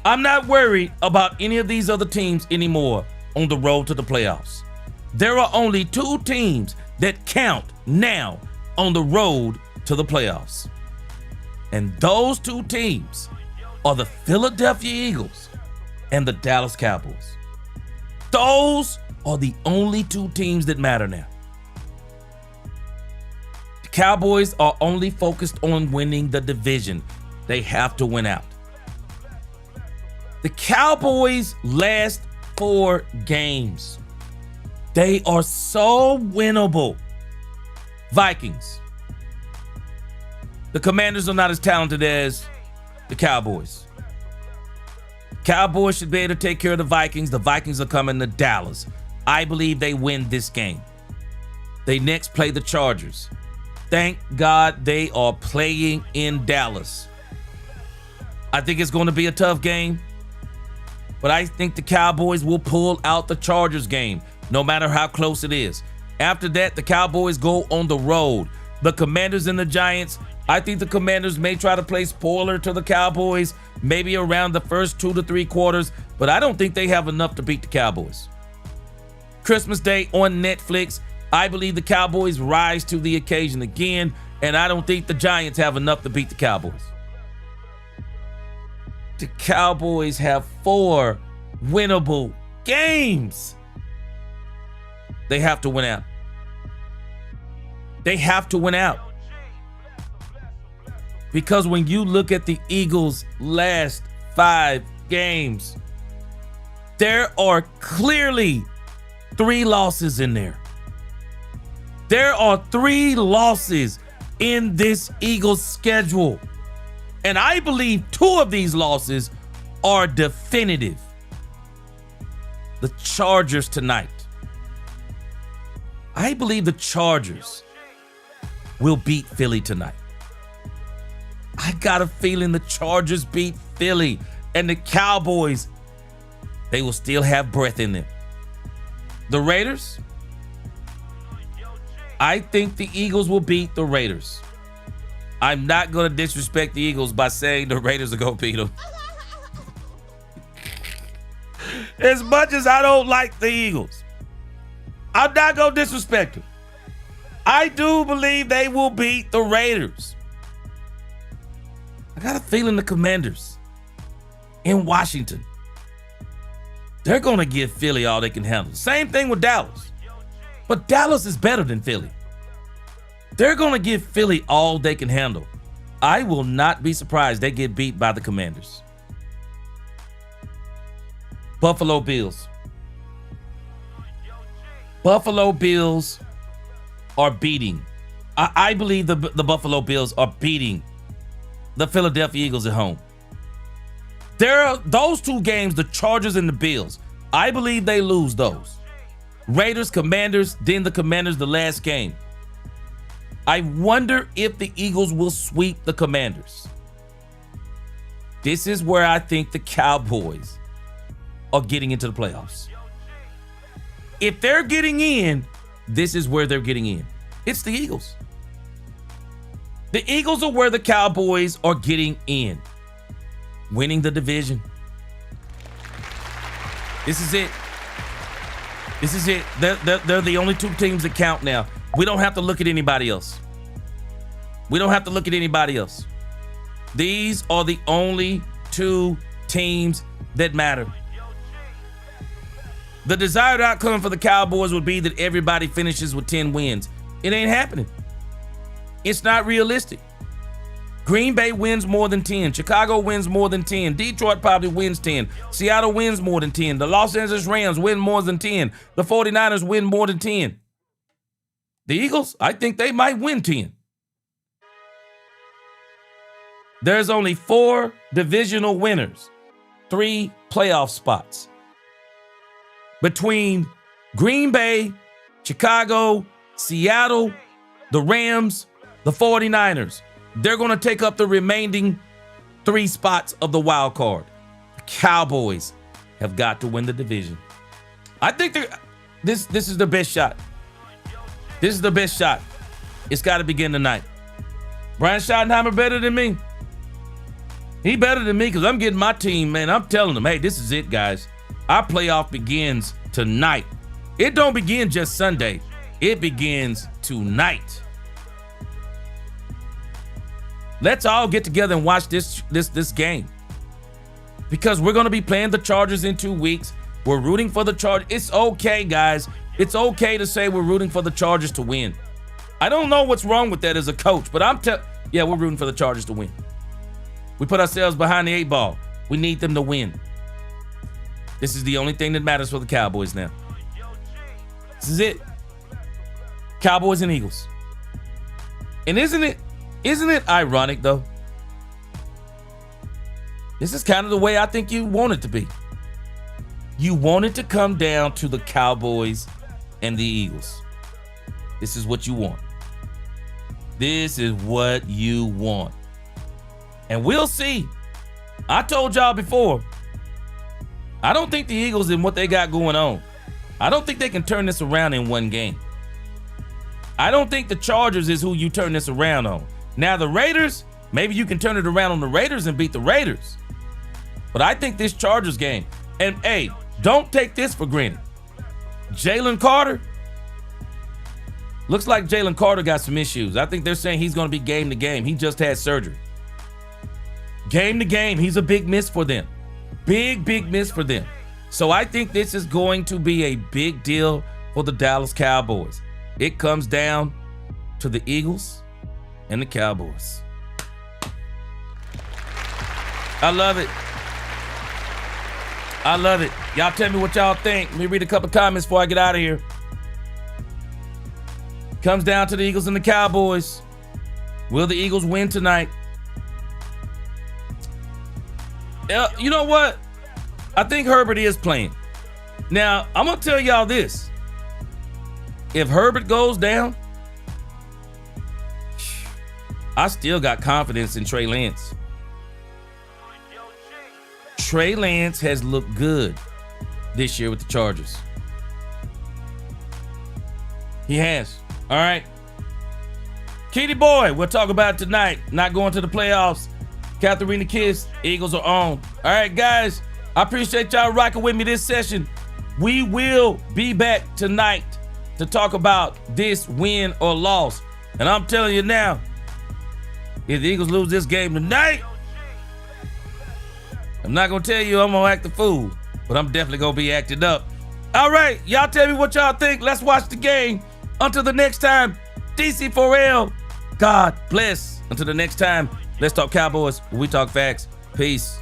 I'm not worried about any of these other teams anymore on the road to the playoffs. There are only 2 teams that count now on the road to the playoffs. And those 2 teams are the Philadelphia Eagles and the Dallas Cowboys. Those are the only 2 teams that matter now. The Cowboys are only focused on winning the division. They have to win out. The Cowboys' last 4 games, they are so winnable. Vikings. The Commanders are not as talented as the Cowboys. Cowboys should be able to take care of the Vikings. The Vikings are coming to Dallas. I believe they win this game. They next play the Chargers. Thank God they are playing in Dallas. I think it's going to be a tough game, but I think the Cowboys will pull out the Chargers game, no matter how close it is. After that, the Cowboys go on the road the Commanders and the Giants. I think the Commanders may try to play spoiler to the Cowboys, maybe around the first 2 to 3 quarters, but I don't think they have enough to beat the Cowboys. Christmas Day on Netflix, I believe the Cowboys rise to the occasion again, and I don't think the Giants have enough to beat the Cowboys. The Cowboys have 4 winnable games. They have to win out. They have to win out. Because when you look at the Eagles' last 5 games, there are clearly 3 losses in there. There are 3 losses in this Eagles schedule. And I believe 2 of these losses are definitive. The Chargers tonight. I believe the Chargers will beat Philly tonight. I got a feeling the Chargers beat Philly, and the Cowboys, they will still have breath in them. The Raiders, I think the Eagles will beat the Raiders. I'm not going to disrespect the Eagles by saying the Raiders are going to beat them. As much as I don't like the Eagles, I'm not going to disrespect them. I do believe they will beat the Raiders. I got a feeling the Commanders in Washington, they're going to give Philly all they can handle. Same thing with Dallas. But Dallas is better than Philly. They're going to give Philly all they can handle. I will not be surprised they get beat by the Commanders. Buffalo Bills. Buffalo Bills are beating. I believe the Buffalo Bills are beating the Philadelphia Eagles at home. There are those 2 games, the Chargers and the Bills. I believe they lose those. Raiders, Commanders, then the Commanders the last game. I wonder if the Eagles will sweep the Commanders. This is where I think the Cowboys are getting into the playoffs. If they're getting in, this is where they're getting in. It's the Eagles. The Eagles are where the Cowboys are getting in. Winning the division. This is it. This is it. They're the only 2 teams that count now. We don't have to look at anybody else. We don't have to look at anybody else. These are the only 2 teams that matter. The desired outcome for the Cowboys would be that everybody finishes with 10 wins. It ain't happening. It's not realistic. Green Bay wins more than 10. Chicago wins more than 10. Detroit probably wins 10. Seattle wins more than 10. The Los Angeles Rams win more than 10. The 49ers win more than 10. The Eagles, I think they might win 10. There's only 4 divisional winners, 3 playoff spots. Between Green Bay, Chicago, Seattle, the Rams, the 49ers. They're going to take up the remaining 3 spots of the wild card. The Cowboys have got to win the division. I think this is the best shot. This is the best shot. It's got to begin tonight. Brian Schottenheimer better than me. He better than me because I'm getting my team, man. I'm telling them, hey, this is it, guys. Our playoff begins tonight. It don't begin just Sunday. It begins tonight. Let's all get together and watch this game. Because we're going to be playing the Chargers in 2 weeks. We're rooting for the Chargers. It's okay, guys. It's okay to say we're rooting for the Chargers to win. I don't know what's wrong with that as a coach, but we're rooting for the Chargers to win. We put ourselves behind the 8 ball. We need them to win. This is the only thing that matters for the Cowboys now. This is it. Cowboys and Eagles. And isn't it ironic, though? This is kind of the way I think you want it to be. You want it to come down to the Cowboys and the Eagles. This is what you want. This is what you want. And we'll see. I told y'all before, I don't think the Eagles and what they got going on, I don't think they can turn this around in one game. I don't think the Chargers is who you turn this around on. Now, the Raiders, maybe you can turn it around on the Raiders and beat the Raiders. But I think this Chargers game, and hey, don't take this for granted. Jalen Carter, looks like Jalen Carter got some issues. I think they're saying he's going to be game to game. He just had surgery. Game to game, he's a big miss for them. Big miss for them. So I think this is going to be a big deal for the Dallas Cowboys. It comes down to the Eagles and the Cowboys. I love it. I love it. Y'all tell me what y'all think. Let me read a couple comments before I get out of here. Comes down to the Eagles and the Cowboys. Will the Eagles win tonight? You know what? I think Herbert is playing. Now, I'm going to tell y'all this. If Herbert goes down, I still got confidence in Trey Lance. Trey Lance has looked good this year with the Chargers. He has. All right. Kitty boy, we'll talk about it tonight. Not going to the playoffs. Katharina Kiss, Eagles are on. All right, guys. I appreciate y'all rocking with me this session. We will be back tonight to talk about this win or loss. And I'm telling you now, if the Eagles lose this game tonight, I'm not going to tell you I'm going to act the fool, but I'm definitely going to be acted up. All right, y'all tell me what y'all think. Let's watch the game. Until the next time, DC4L, God bless. Until the next time, let's talk Cowboys. We talk facts. Peace.